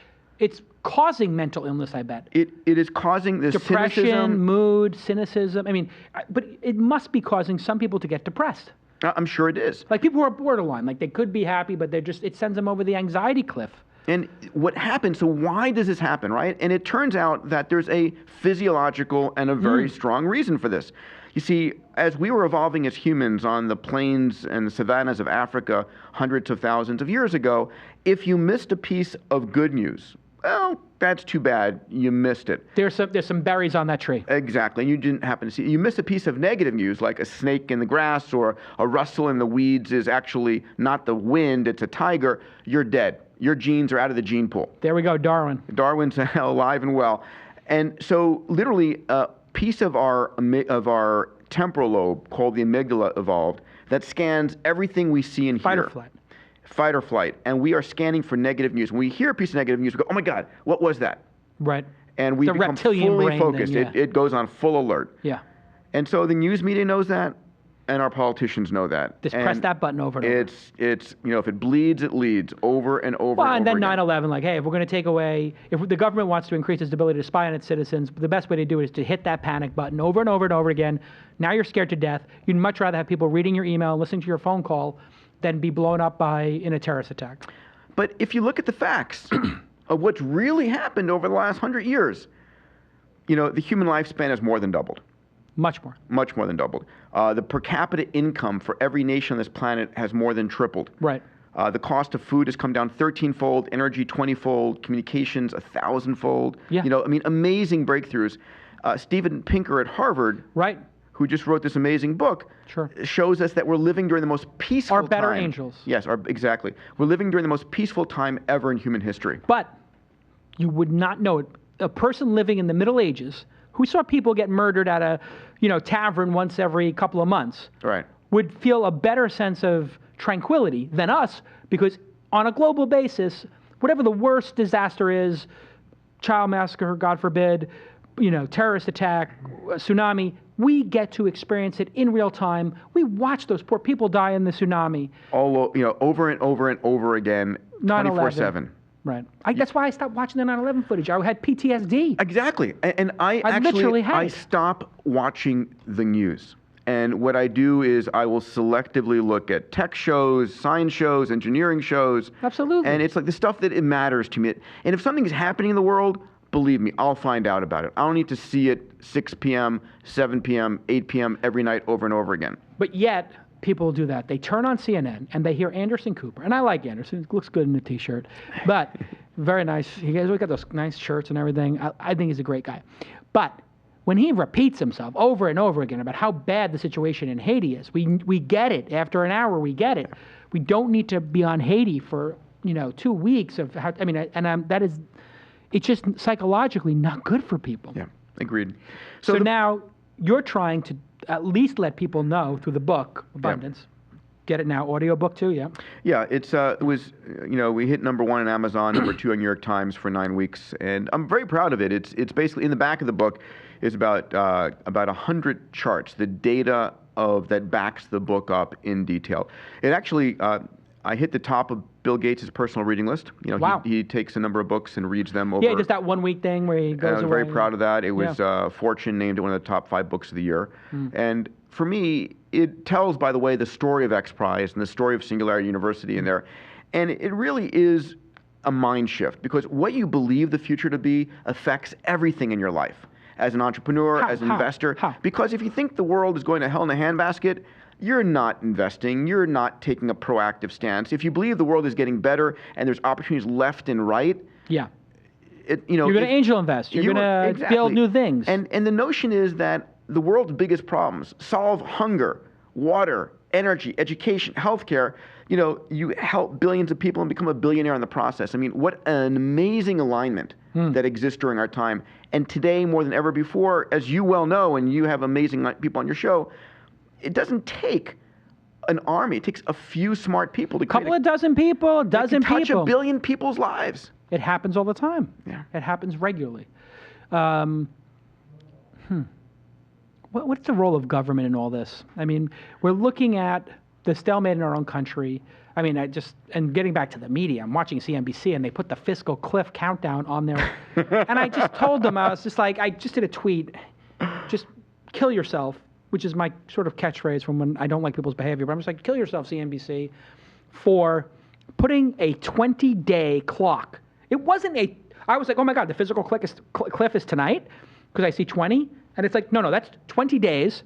causing mental illness, I bet. It is causing this Depression, cynicism. mood, cynicism. I mean, but it must be causing some people to get depressed. I'm sure it is. Like people who are borderline, like they could be happy, but it sends them over the anxiety cliff. And what happens, so why does this happen, right? And it turns out that there's a physiological and a very strong reason for this. You see, as we were evolving as humans on the plains and the savannas of Africa hundreds of thousands of years ago, if you missed a piece of good news, well, that's too bad. You missed it. There's some berries on that tree. Exactly. And you didn't happen to see it. You miss a piece of negative news, like a snake in the grass or a rustle in the weeds is actually not the wind, it's a tiger. You're dead. Your genes are out of the gene pool. There we go, Darwin. Darwin's alive and well. And so literally a piece of our temporal lobe called the amygdala evolved that scans everything we see and Fight hear. or flight. Fight or flight. And we are scanning for negative news. When we hear a piece of negative news, we go, oh my God, what was that? Right. And we The become reptilian fully brain focused. thing, yeah. It goes on full alert. Yeah. And so the news media knows that, and our politicians know that. Just and press that button over and over. It's if it bleeds, it leads over and over Well, and and over then again. 9/11, like, hey, if we're going to take away, if the government wants to increase its ability to spy on its citizens, the best way to do it is to hit that panic button over and over and over again. Now you're scared to death. You'd much rather have people reading your email and listening to your phone call than be blown up in a terrorist attack. But if you look at the facts of what's really happened over the last 100 years, the human lifespan has more than doubled. Much more. Much more than doubled. The per capita income for every nation on this planet has more than tripled. Right. The cost of food has come down 13-fold, energy 20-fold, communications 1,000-fold. Yeah. Amazing breakthroughs. Steven Pinker at Harvard, Right. who just wrote this amazing book, Sure. shows us that we're living during the most peaceful Our better time. angels. Yes, exactly. We're living during the most peaceful time ever in human history. But you would not know it. A person living in the Middle Ages who saw people get murdered at a, tavern once every couple of months Right. would feel a better sense of tranquility than us, because on a global basis, whatever the worst disaster is, child massacre, God forbid, terrorist attack, tsunami, we get to experience it in real time. We watch those poor people die in the tsunami. Over and over and over again, 9/11. 24/7. Right. That's why I stopped watching the 9/11 footage. I had PTSD. Exactly. And I literally had I it. stop watching the news. And what I do is I will selectively look at tech shows, science shows, engineering shows. Absolutely. And it's like the stuff that it matters to me. And if something is happening in the world, believe me, I'll find out about it. I don't need to see it 6 p.m., 7 p.m., 8 p.m. every night over and over again. But yet, people do that. They turn on CNN and they hear Anderson Cooper. And I like Anderson. He looks good in a T-shirt. But very nice. He guys look at those nice shirts and everything. I think he's a great guy. But when he repeats himself over and over again about how bad the situation in Haiti is, we get it. After an hour, we get it. We don't need to be on Haiti for 2 weeks of how. That is, it's just psychologically not good for people. Yeah, agreed. So now you're trying to at least let people know through the book Abundance. Get it now, audiobook too, yeah. Yeah, it was we hit number 1 on Amazon, number 2 on New York Times for 9 weeks, and I'm very proud of it. It's basically in the back of the book is about 100 charts, the data that backs the book up in detail. It actually I hit the top of Bill Gates' personal reading list. Wow. He takes a number of books and reads them over. Yeah, just that 1 week thing where he goes I was away. very proud of that. It was Fortune named it one of the top 5 books of the year. And for me, it tells, by the way, the story of XPrize and the story of Singularity University in there. And it really is a mind shift, because what you believe the future to be affects everything in your life. As an entrepreneur, as an investor. How? Because if you think the world is going to hell in a handbasket, you're not investing. You're not taking a proactive stance. If you believe the world is getting better and there's opportunities left and right, yeah. You're going to angel invest. You're going to build new things. And the notion is that the world's biggest problems, solve hunger, water, energy, education, healthcare. You know, you help billions of people and become a billionaire in the process. I mean, what an amazing alignment that exists during our time. And today, more than ever before, as you well know, and you have amazing people on your show, it doesn't take an army. It takes a few smart people to couple of dozen people, a dozen people. Touch a billion people's lives. It happens all the time. Yeah. It happens regularly. What's the role of government in all this? I mean, we're looking at the stalemate in our own country. I mean, and getting back to the media, I'm watching CNBC and they put the fiscal cliff countdown on there. And I just told them, I was just like, I just did a tweet, just kill yourself, which is my sort of catchphrase from when I don't like people's behavior. But I'm just like, kill yourself, CNBC, for putting a 20-day clock. It wasn't I was like, oh my God, the physical cliff is tonight because I see 20. And it's like, no, that's 20 days,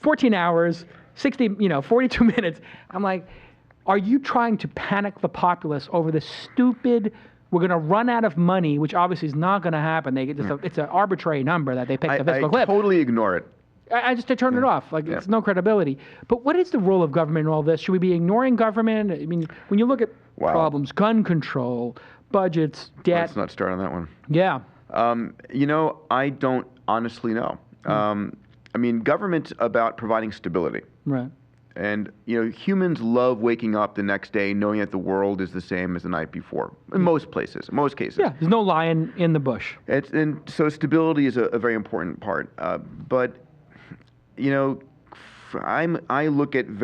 14 hours, 42 minutes. I'm like, are you trying to panic the populace over this stupid, we're going to run out of money, which obviously is not going to happen. It's an arbitrary number that they picked the fiscal cliff. I totally ignore it. I just turn it off. Like, it's no credibility. But what is the role of government in all this? Should we be ignoring government? I mean, when you look at problems, gun control, budgets, debt. Let's not start on that one. Yeah. I don't honestly know. I mean, government's about providing stability. Right. And, humans love waking up the next day knowing that the world is the same as the night before. In most cases. Yeah, there's no lion in the bush. And so stability is a very important part. But, I look at I'm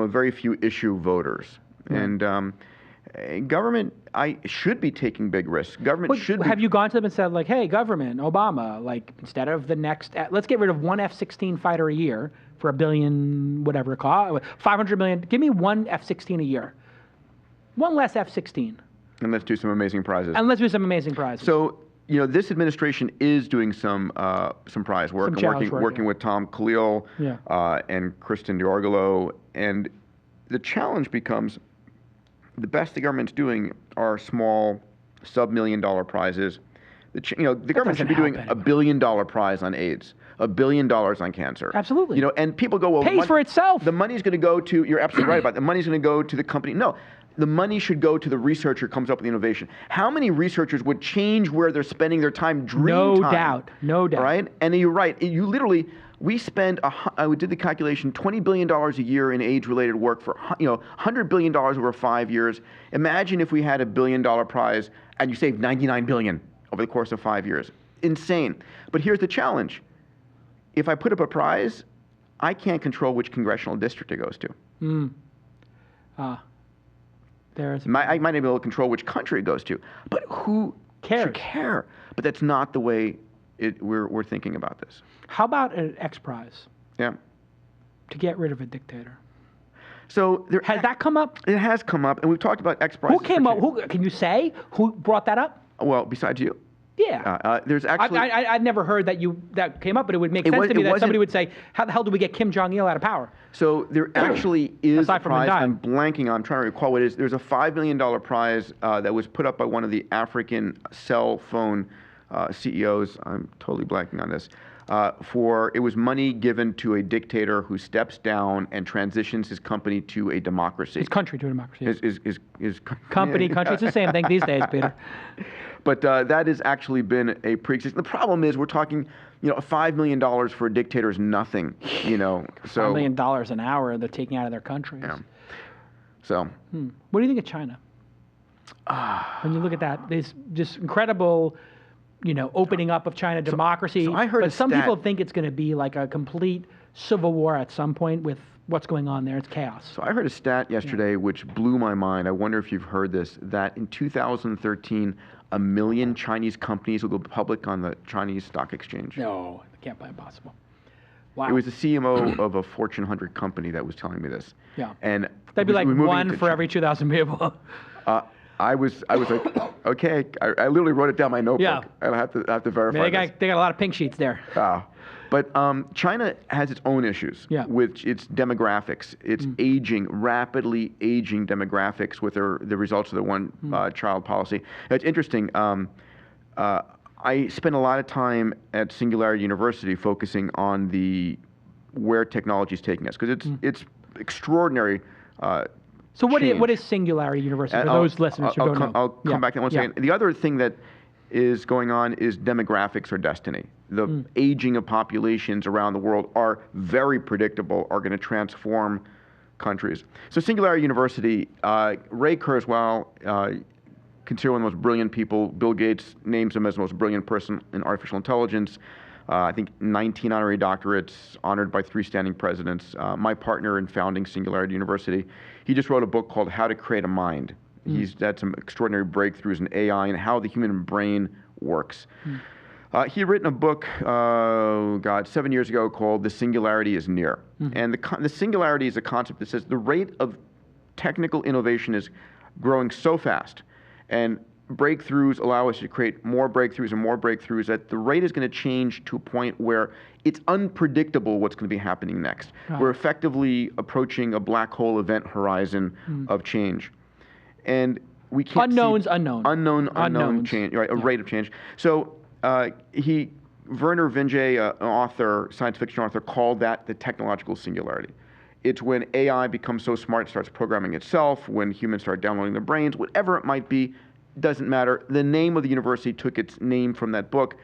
a very few issue voters. Right. And government, should be taking big risks. Have you gone to them and said, like, hey, government, Obama, like, instead of the next, let's get rid of one F-16 fighter a year for $1 billion, whatever it costs, $500 million, give me one F-16 a year. One less F-16. And let's do some amazing prizes. So, this administration is doing some prize work. Working with Tom Khalil and Kristen DiOrgolo. And the challenge becomes, the best the government's doing are small, sub-$1 million prizes. The government should be doing a $1 billion prize on AIDS, $1 billion on cancer. Absolutely. And people go, well, pays for itself. The money's going to go to. You're absolutely right about it. The money's going to go to the company. No, the money should go to the researcher who comes up with the innovation. How many researchers would change where they're spending their time? No doubt. Right? And you're right. You literally. We spend, we did the calculation, $20 billion a year in AIDS-related work for, $100 billion over 5 years. Imagine if we had a $1 billion prize and you saved $99 billion over the course of 5 years. Insane. But here's the challenge. If I put up a prize, I can't control which congressional district it goes to. I might not be able to control which country it goes to. But who should care? But that's not the way we're thinking about this. How about an XPrize? Yeah. To get rid of a dictator. So has that come up? It has come up, and we've talked about XPrize. Who came up? Can you say who brought that up? Well, besides you. Yeah. There's actually. I'd never heard that came up, but it would make sense to me that somebody would say, "How the hell do we get Kim Jong-il out of power?" So there actually is a prize. I'm blanking on. I'm trying to recall what it is. There's a $5 million prize that was put up by one of the African cell phone CEOs. I'm totally blanking on this. It was money given to a dictator who steps down and transitions his company to a democracy. His country to a democracy. His company, country. It's the same thing these days, Peter. But that has actually been a pre-existing. The problem is we're talking, $5 million for a dictator is nothing, So $5 million an hour they're taking out of their countries. Yeah. So. What do you think of China? When you look at that, there's just incredible. Opening up of China, democracy. So I heard but some people think it's going to be like a complete civil war at some point with what's going on there. It's chaos. So I heard a stat yesterday which blew my mind. I wonder if you've heard this, that in 2013, 1 million Chinese companies will go public on the Chinese stock exchange. No, it can't be impossible. Wow. It was the CMO of a Fortune 100 company that was telling me this. Yeah. And that'd be like one for every 2,000 people. I was like, okay. I literally wrote it down in my notebook. Yeah. And I have to verify. They got a lot of pink sheets there. But China has its own issues with its demographics, its rapidly aging demographics with the results of the one-child policy. It's interesting. I spent a lot of time at Singularity University focusing on the where technology is taking us, because it's extraordinary. So what change. is Singularity University And for those listeners who don't know? I'll come back to that one second. The other thing that is going on is demographics or destiny. The aging of populations around the world are very predictable, are going to transform countries. So Singularity University, Ray Kurzweil, considered one of the most brilliant people. Bill Gates names him as the most brilliant person in artificial intelligence. I think 19 honorary doctorates, honored by 3 standing presidents. My partner in founding Singularity University, he just wrote a book called How to Create a Mind. He's had some extraordinary breakthroughs in AI and how the human brain works. He had written a book, 7 years ago called The Singularity is Near. And the singularity is a concept that says the rate of technical innovation is growing so fast, and breakthroughs allow us to create more breakthroughs and more breakthroughs, that the rate is going to change to a point where it's unpredictable what's going to be happening next. We're effectively approaching a black hole event horizon of change. And we can't Unknowns, see unknown change, right? A rate of change. So Vernor Vinge, an author, science fiction author, called that the technological singularity. It's when AI becomes so smart it starts programming itself, when humans start downloading their brains, whatever it might be, doesn't matter. The name of the university took its name from that book,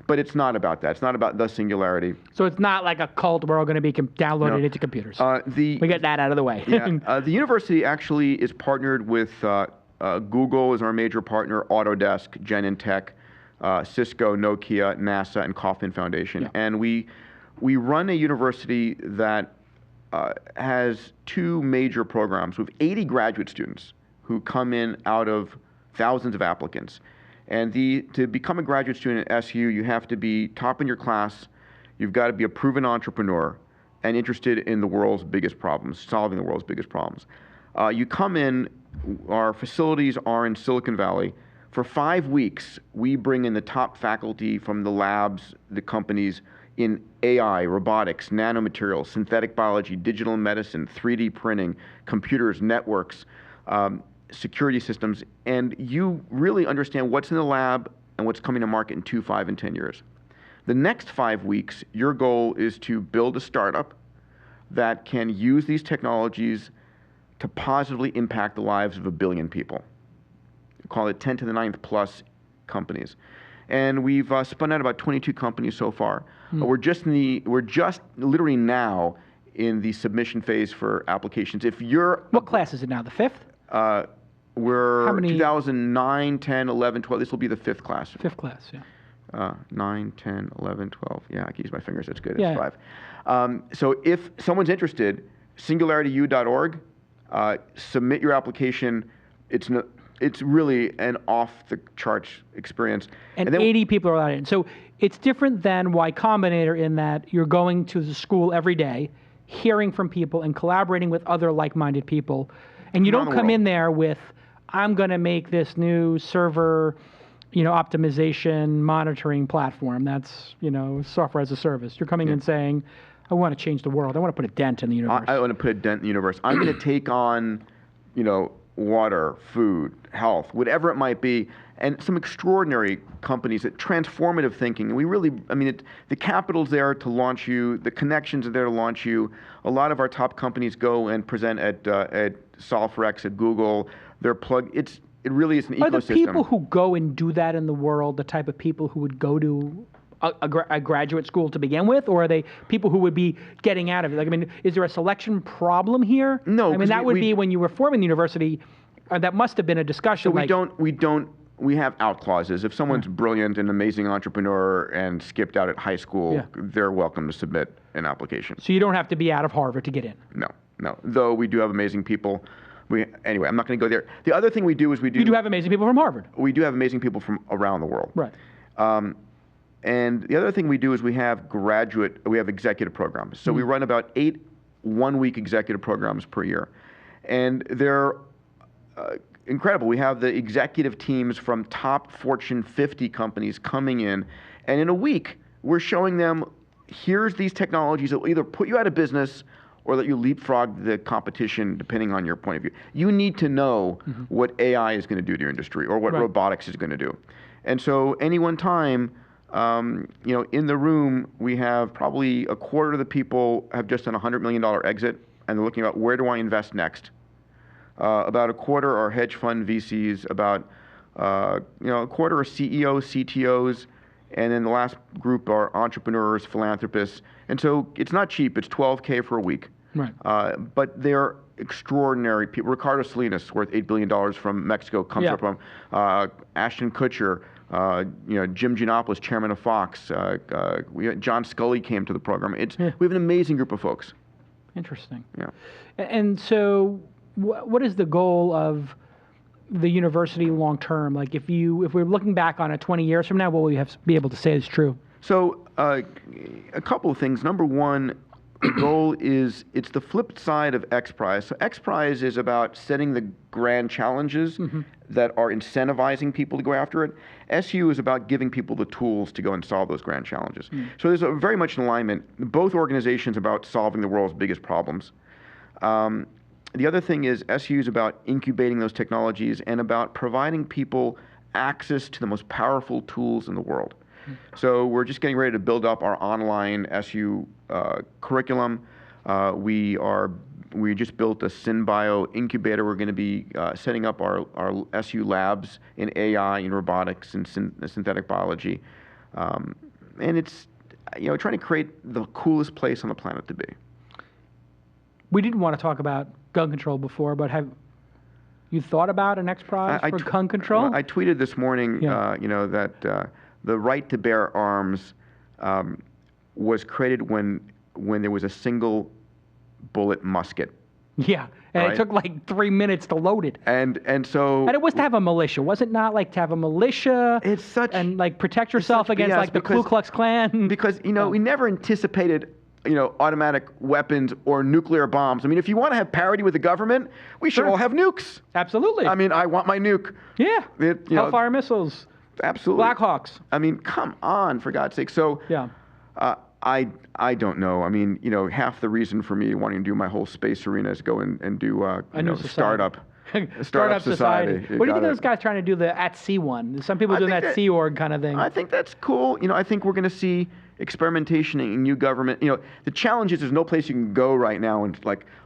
but it's not about that. It's not about the singularity. So it's not like a cult we're all going to be downloaded into computers. We get that out of the way. The university actually is partnered with Google as our major partner, Autodesk, Genentech, Cisco, Nokia, NASA, and Kauffman Foundation. And we run a university that has 2 major programs with 80 graduate students who come in out of thousands of applicants. And to become a graduate student at SU, you have to be top in your class, you've got to be a proven entrepreneur, and interested in the world's biggest problems, solving the world's biggest problems. You come in, our facilities are in Silicon Valley. For 5 weeks, we bring in the top faculty from the labs, the companies in AI, robotics, nanomaterials, synthetic biology, digital medicine, 3D printing, computers, networks, security systems, and you really understand what's in the lab and what's coming to market in 2, 5, and 10 years. The next 5 weeks, your goal is to build a startup that can use these technologies to positively impact the lives of 1 billion people. We call it 10 to the 9th plus companies. And we've spun out about 22 companies so far. We're just literally now in the submission phase for applications. If you're What class is it now? The 5th? We're How many? 2009, 10, 11, 12. This will be the 5th class. 5th class, yeah. 9, 10, 11, 12. Yeah, I can use my fingers. That's good. Yeah. It's 5. So if someone's interested, singularityU.org, submit your application. It's really an off-the-charts experience. And then 80 people are allowed in. So it's different than Y Combinator in that you're going to the school every day, hearing from people and collaborating with other like-minded people. And you don't come in there with, I'm going to make this new server, optimization monitoring platform. That's, software as a service. You're coming in saying, I want to change the world. I want to put a dent in the universe. I want to put a dent in the universe. I'm going to take on, water, food, health, whatever it might be, and some extraordinary companies that transformative thinking. And we really, the capital's there to launch you, the connections are there to launch you. A lot of our top companies go and present at Solfrex, at Google. They're plugged. It really is an ecosystem. Are the people who go and do that in the world the type of people who would go to a graduate school to begin with, or are they people who would be getting out of it? Is there a selection problem here? No. That would be when you were forming the university. That must have been a discussion. So we have out clauses. If someone's brilliant, an amazing entrepreneur, and skipped out at high school, they're welcome to submit an application. So you don't have to be out of Harvard to get in. No. Though we do have amazing people. Anyway, I'm not going to go there. The other thing we do is You do have amazing people from Harvard. We do have amazing people from around the world. Right. And the other thing we do is we have executive programs. So we run about 8 one-week executive programs per year. And they're incredible. We have the executive teams from top Fortune 50 companies coming in. And in a week, we're showing them, here's these technologies that will either put you out of business or let you leapfrog the competition depending on your point of view. You need to know what AI is going to do to your industry or what robotics is going to do. And so any one time, In the room, we have probably a quarter of the people have just done a $100 million exit, and they're looking about where do I invest next. About a quarter are hedge fund VCs, about a quarter are CEOs, CTOs, and then the last group are entrepreneurs, philanthropists. And so it's not cheap. It's $12K for a week. Right. But they're extraordinary people. Ricardo Salinas, worth $8 billion from Mexico, comes up from Ashton Kutcher, Jim Giannopoulos, chairman of Fox. John Scully came to the program. We have an amazing group of folks. Interesting. Yeah. And so what is the goal of the university long term? Like if we're looking back on it 20 years from now, what will you be able to say is true? So a couple of things. Number one, the goal is, it's the flip side of XPrize. So XPrize is about setting the grand challenges that are incentivizing people to go after it. SU is about giving people the tools to go and solve those grand challenges. So there's very much an alignment. Both organizations about solving the world's biggest problems. The other thing is SU is about incubating those technologies and about providing people access to the most powerful tools in the world. So we're just getting ready to build up our online SU curriculum. We just built a SynBio incubator. We're going to be setting up our SU labs in AI, in robotics, and synthetic biology. And it's trying to create the coolest place on the planet to be. We didn't want to talk about gun control before, but have you thought about an XPrize for gun control? I tweeted this morning, that the right to bear arms was created when there was a single bullet musket. Yeah, and it took like 3 minutes to load it. And it was to have a militia, was it not? Like to have a militia. It's such and like protect yourself against like the Ku Klux Klan. Because we never anticipated automatic weapons or nuclear bombs. I mean, if you want to have parity with the government, we should all have nukes. Absolutely. I mean, I want my nuke. Yeah. Hellfire missiles. Absolutely. Blackhawks. I mean, come on, for God's sake. So, I don't know. I mean, half the reason for me wanting to do my whole space arena is go and do startup. Startup society. What do you think of those guys trying to do the at-sea one? Some people doing that Sea Org kind of thing. I think that's cool. I think we're going to see experimentation in new government. The challenge is there's no place you can go right now and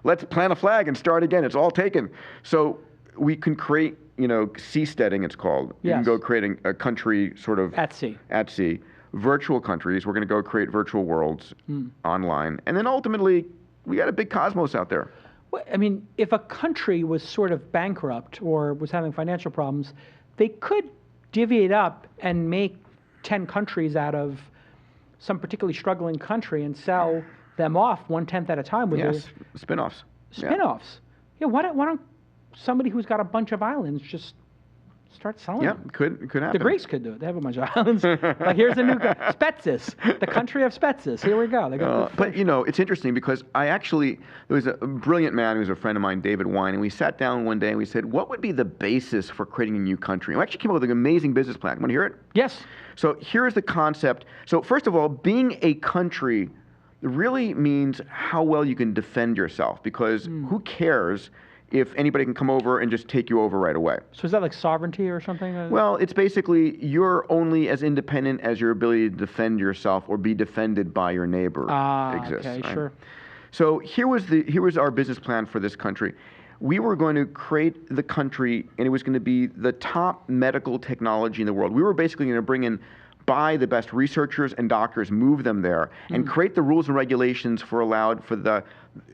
let's plant a flag and start again. It's all taken. So we can create, seasteading it's called. You can go creating a country sort of at sea. At sea. Virtual countries. We're going to go create virtual worlds online. And then ultimately, we got a big cosmos out there. Well, I mean, if a country was sort of bankrupt or was having financial problems, they could divvy it up and make 10 countries out of some particularly struggling country and sell them off 1/10 at a time with spin-offs. Spin-offs. Yeah, why don't somebody who's got a bunch of islands just start selling them? Yeah, could happen. The Greeks could do it. They have a bunch of islands. Like here's a new Spetses, the country of Spetses. Here we go. They got but it's interesting because there was a brilliant man who was a friend of mine, David Wine, and we sat down one day and we said, what would be the basis for creating a new country? And we actually came up with an amazing business plan. Want to hear it? Yes. So here's the concept. So first of all, being a country really means how well you can defend yourself, because who cares if anybody can come over and just take you over right away. So is that like sovereignty or something? Well, it's basically you're only as independent as your ability to defend yourself or be defended by your neighbor exists. Okay, right? Sure. So here was our business plan for this country. We were going to create the country, and it was going to be the top medical technology in the world. We were basically going to buy the best researchers and doctors, move them there, and create the rules and regulations for the,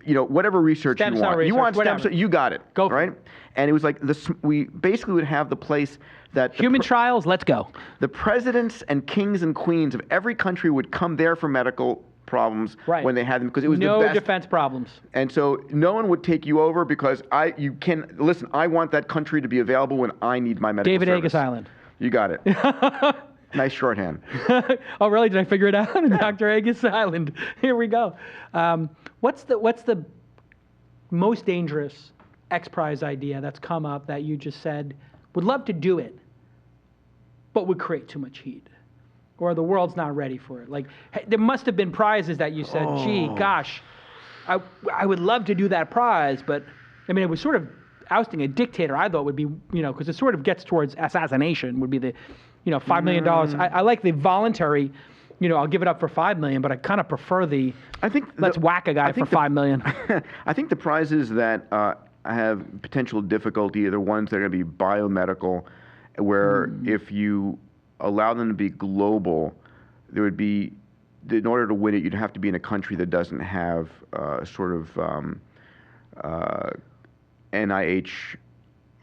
whatever research you want. Research, you want whatever. stem cell, you got it. Go right? for it. And it was like we basically would have the place that human trials. Let's go. The presidents and kings and queens of every country would come there for medical problems when they had them, because it was the best. No defense problems. And so no one would take you over because I want that country to be available when I need my medical David service. Agus Island. You got it. Nice shorthand. Oh, really? Did I figure it out? Dr. Agus Island. Here we go. What's the most dangerous XPrize idea that's come up that you just said would love to do it, but would create too much heat? Or the world's not ready for it? Like, there must have been prizes that you said, gee, gosh, I would love to do that prize, but I mean, it was sort of ousting a dictator. I thought would be, because it sort of gets towards assassination would be the $5 million. I like the voluntary, I'll give it up for $5 million, but I kind of prefer let's whack a guy for $5 million. I think the prizes that have potential difficulty are the ones that are going to be biomedical, where if you allow them to be global, there would be, in order to win it, you'd have to be in a country that doesn't have sort of NIH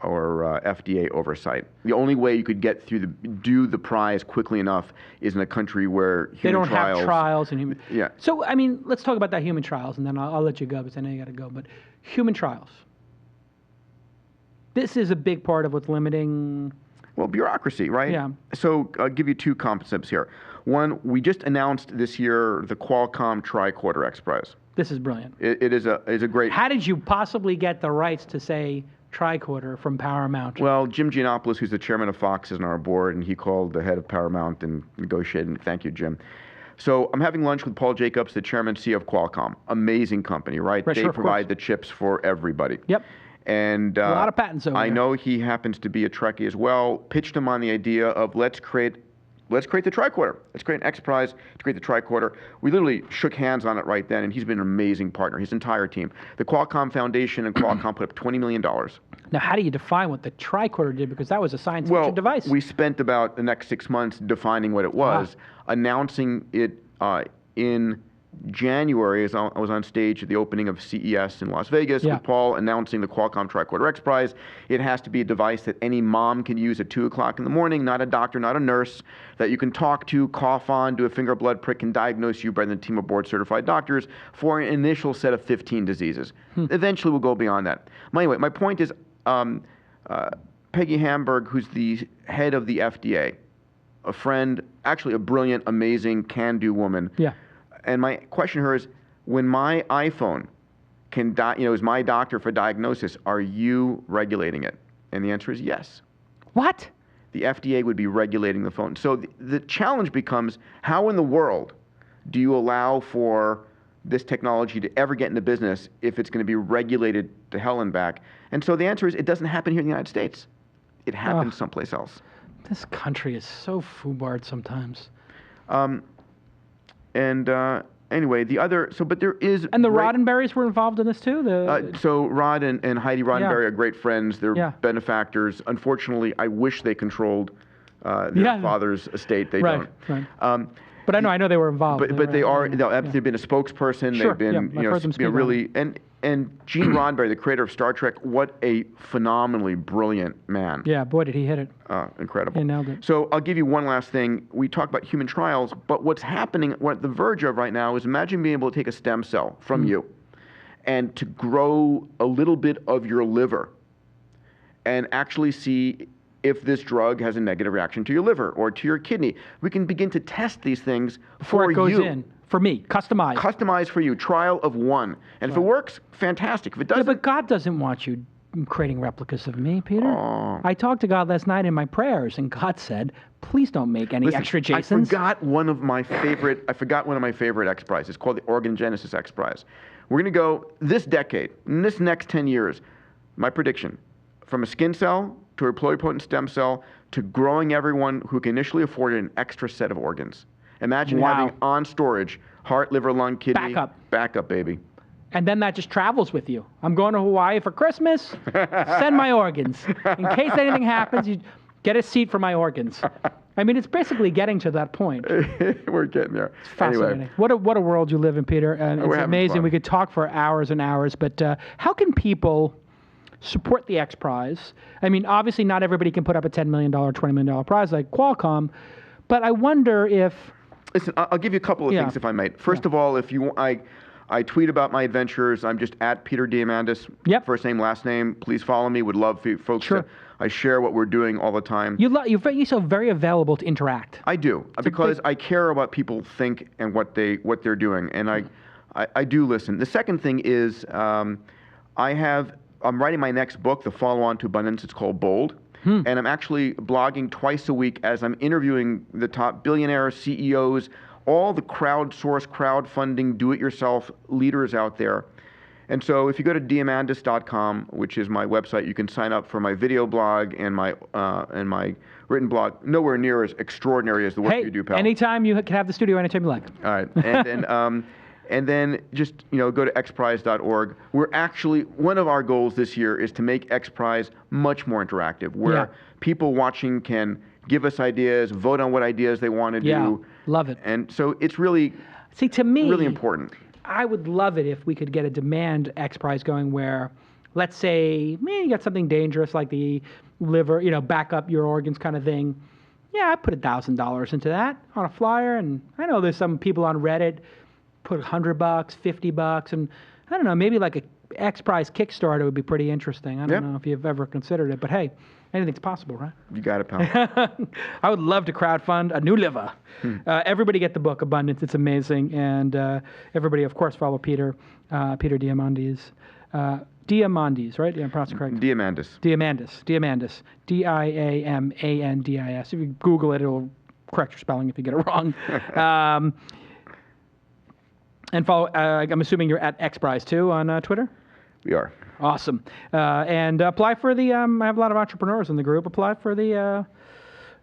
or FDA oversight. The only way you could get through do the prize quickly enough is in a country where they don't have trials and human. Yeah. So let's talk about that human trials, and then I'll let you go because I know you got to go. But human trials. This is a big part of what's limiting. Well, bureaucracy, right? Yeah. So I'll give you two concepts here. One, we just announced this year the Qualcomm tricorder XPrize. This is brilliant. It is a great. How did you possibly get the rights to say tricorder from Paramount? Well, Jim Giannopoulos, who's the chairman of Fox, is on our board, and he called the head of Paramount and negotiated. And thank you, Jim. So I'm having lunch with Paul Jacobs, the chairman and CEO of Qualcomm. Amazing company, right? They provide the chips for everybody. Yep. And a lot of patents over there. I know he happens to be a Trekkie as well. Pitched him on the idea of let's create the tricorder. Let's create an XPrize to create the tricorder. We literally shook hands on it right then, and he's been an amazing partner, his entire team. The Qualcomm Foundation and Qualcomm put up $20 million. Now, how do you define what the tricorder did? Because that was a science fiction device. We spent about the next 6 months defining what it was, announcing it in January, as I was on stage at the opening of CES in Las Vegas with Paul announcing the Qualcomm tricorder XPrize. It has to be a device that any mom can use at 2 o'clock in the morning, not a doctor, not a nurse, that you can talk to, cough on, do a finger blood prick, and diagnose you by the team of board-certified doctors for an initial set of 15 diseases. Eventually, we'll go beyond that. Anyway, my point is, Peggy Hamburg, who's the head of the FDA, a friend, actually a brilliant, amazing, can-do woman. Yeah. And my question to her is, when my iPhone is my doctor for diagnosis, are you regulating it? And the answer is yes. What? The FDA would be regulating the phone. So the challenge becomes, how in the world do you allow for this technology to ever get into business if it's going to be regulated to hell and back? And so the answer is, it doesn't happen here in the United States. It happens someplace else. This country is so foobarred sometimes. Anyway, but there is. And the Roddenberrys were involved in this too? So Rod and Heidi Roddenberry are great friends. They're benefactors. Unfortunately, I wish they controlled their father's estate. They don't. Right. But I know they were involved. But they are. They've been a spokesperson. Sure. They've been, I've heard them speak really. And Gene Roddenberry, the creator of Star Trek, what a phenomenally brilliant man. Yeah, boy, did he hit it. Incredible. He nailed it. So I'll give you one last thing. We talk about human trials, but what's happening, what at the verge of right now is, imagine being able to take a stem cell from you and to grow a little bit of your liver and actually see if this drug has a negative reaction to your liver or to your kidney. We can begin to test these things before it goes in. For me, customized. Customized for you, trial of one. And if it works, fantastic. If it doesn't... Yeah, but God doesn't want you creating replicas of me, Peter. I talked to God last night in my prayers, and God said, please don't make any extra Jasons. I forgot one of my favorite XPrize. It's called the Organogenesis XPrize. We're going to go this decade, in this next 10 years, my prediction, from a skin cell to a pluripotent stem cell to growing everyone who can initially afford an extra set of organs. Imagine having on storage heart, liver, lung, kidney. Backup, baby. And then that just travels with you. I'm going to Hawaii for Christmas. Send my organs. In case anything happens, you get a seat for my organs. I mean, it's basically getting to that point. We're getting there. It's fascinating. Anyway. What a world you live in, Peter. And it's amazing. Fun. We could talk for hours and hours. But how can people support the XPrize? I mean, obviously not everybody can put up a $10 million, $20 million prize like Qualcomm. But I wonder if... Listen, I'll give you a couple of things, if I may. First of all, if you, I tweet about my adventures. I'm just at Peter Diamandis. Yep. First name, last name. Please follow me. Would love for folks to. I share what we're doing all the time. You're so very available to interact. I do, because I care about people think and what they're doing, and I do listen. The second thing is, I'm writing my next book, the follow-on to Abundance. It's called Bold. And I'm actually blogging twice a week as I'm interviewing the top billionaires, CEOs, all the crowdsourced, crowdfunding, do-it-yourself leaders out there. And so if you go to diamandis.com, which is my website, you can sign up for my video blog and my written blog. Nowhere near as extraordinary as the work you do, pal. Anytime you can have the studio anytime you like. All right. And then just go to xprize.org. We're actually, one of our goals this year is to make XPrize much more interactive, where people watching can give us ideas, vote on what ideas they want to do. Yeah, love it. And so it's really, to me, really important. I would love it if we could get a demand XPrize going where, let's say, you got something dangerous like the liver, back up your organs kind of thing. Yeah, I put $1,000 into that on a flyer, and I know there's some people on Reddit put $100, $50, and I don't know, maybe like a XPrize Kickstarter would be pretty interesting. I don't know if you've ever considered it, but hey, anything's possible, right? You got it, pal. I would love to crowdfund a new liver. Everybody get the book Abundance. It's amazing. And everybody, of course, follow Peter Diamandis. Diamandis, right? Yeah, I'm pronouncing correct. Diamandis. Diamandis. Diamandis. If you Google it, it'll correct your spelling if you get it wrong. And follow, I'm assuming you're at XPrize too on Twitter? We are. Awesome. And apply for the, I have a lot of entrepreneurs in the group. Apply for the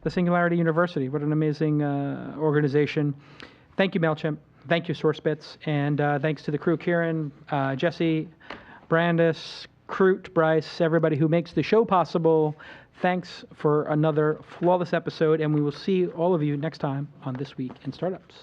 Singularity University. What an amazing organization. Thank you, MailChimp. Thank you, SourceBits. And thanks to the crew, Kieran, Jesse, Brandis, Crute, Bryce, everybody who makes the show possible. Thanks for another flawless episode. And we will see all of you next time on This Week in Startups.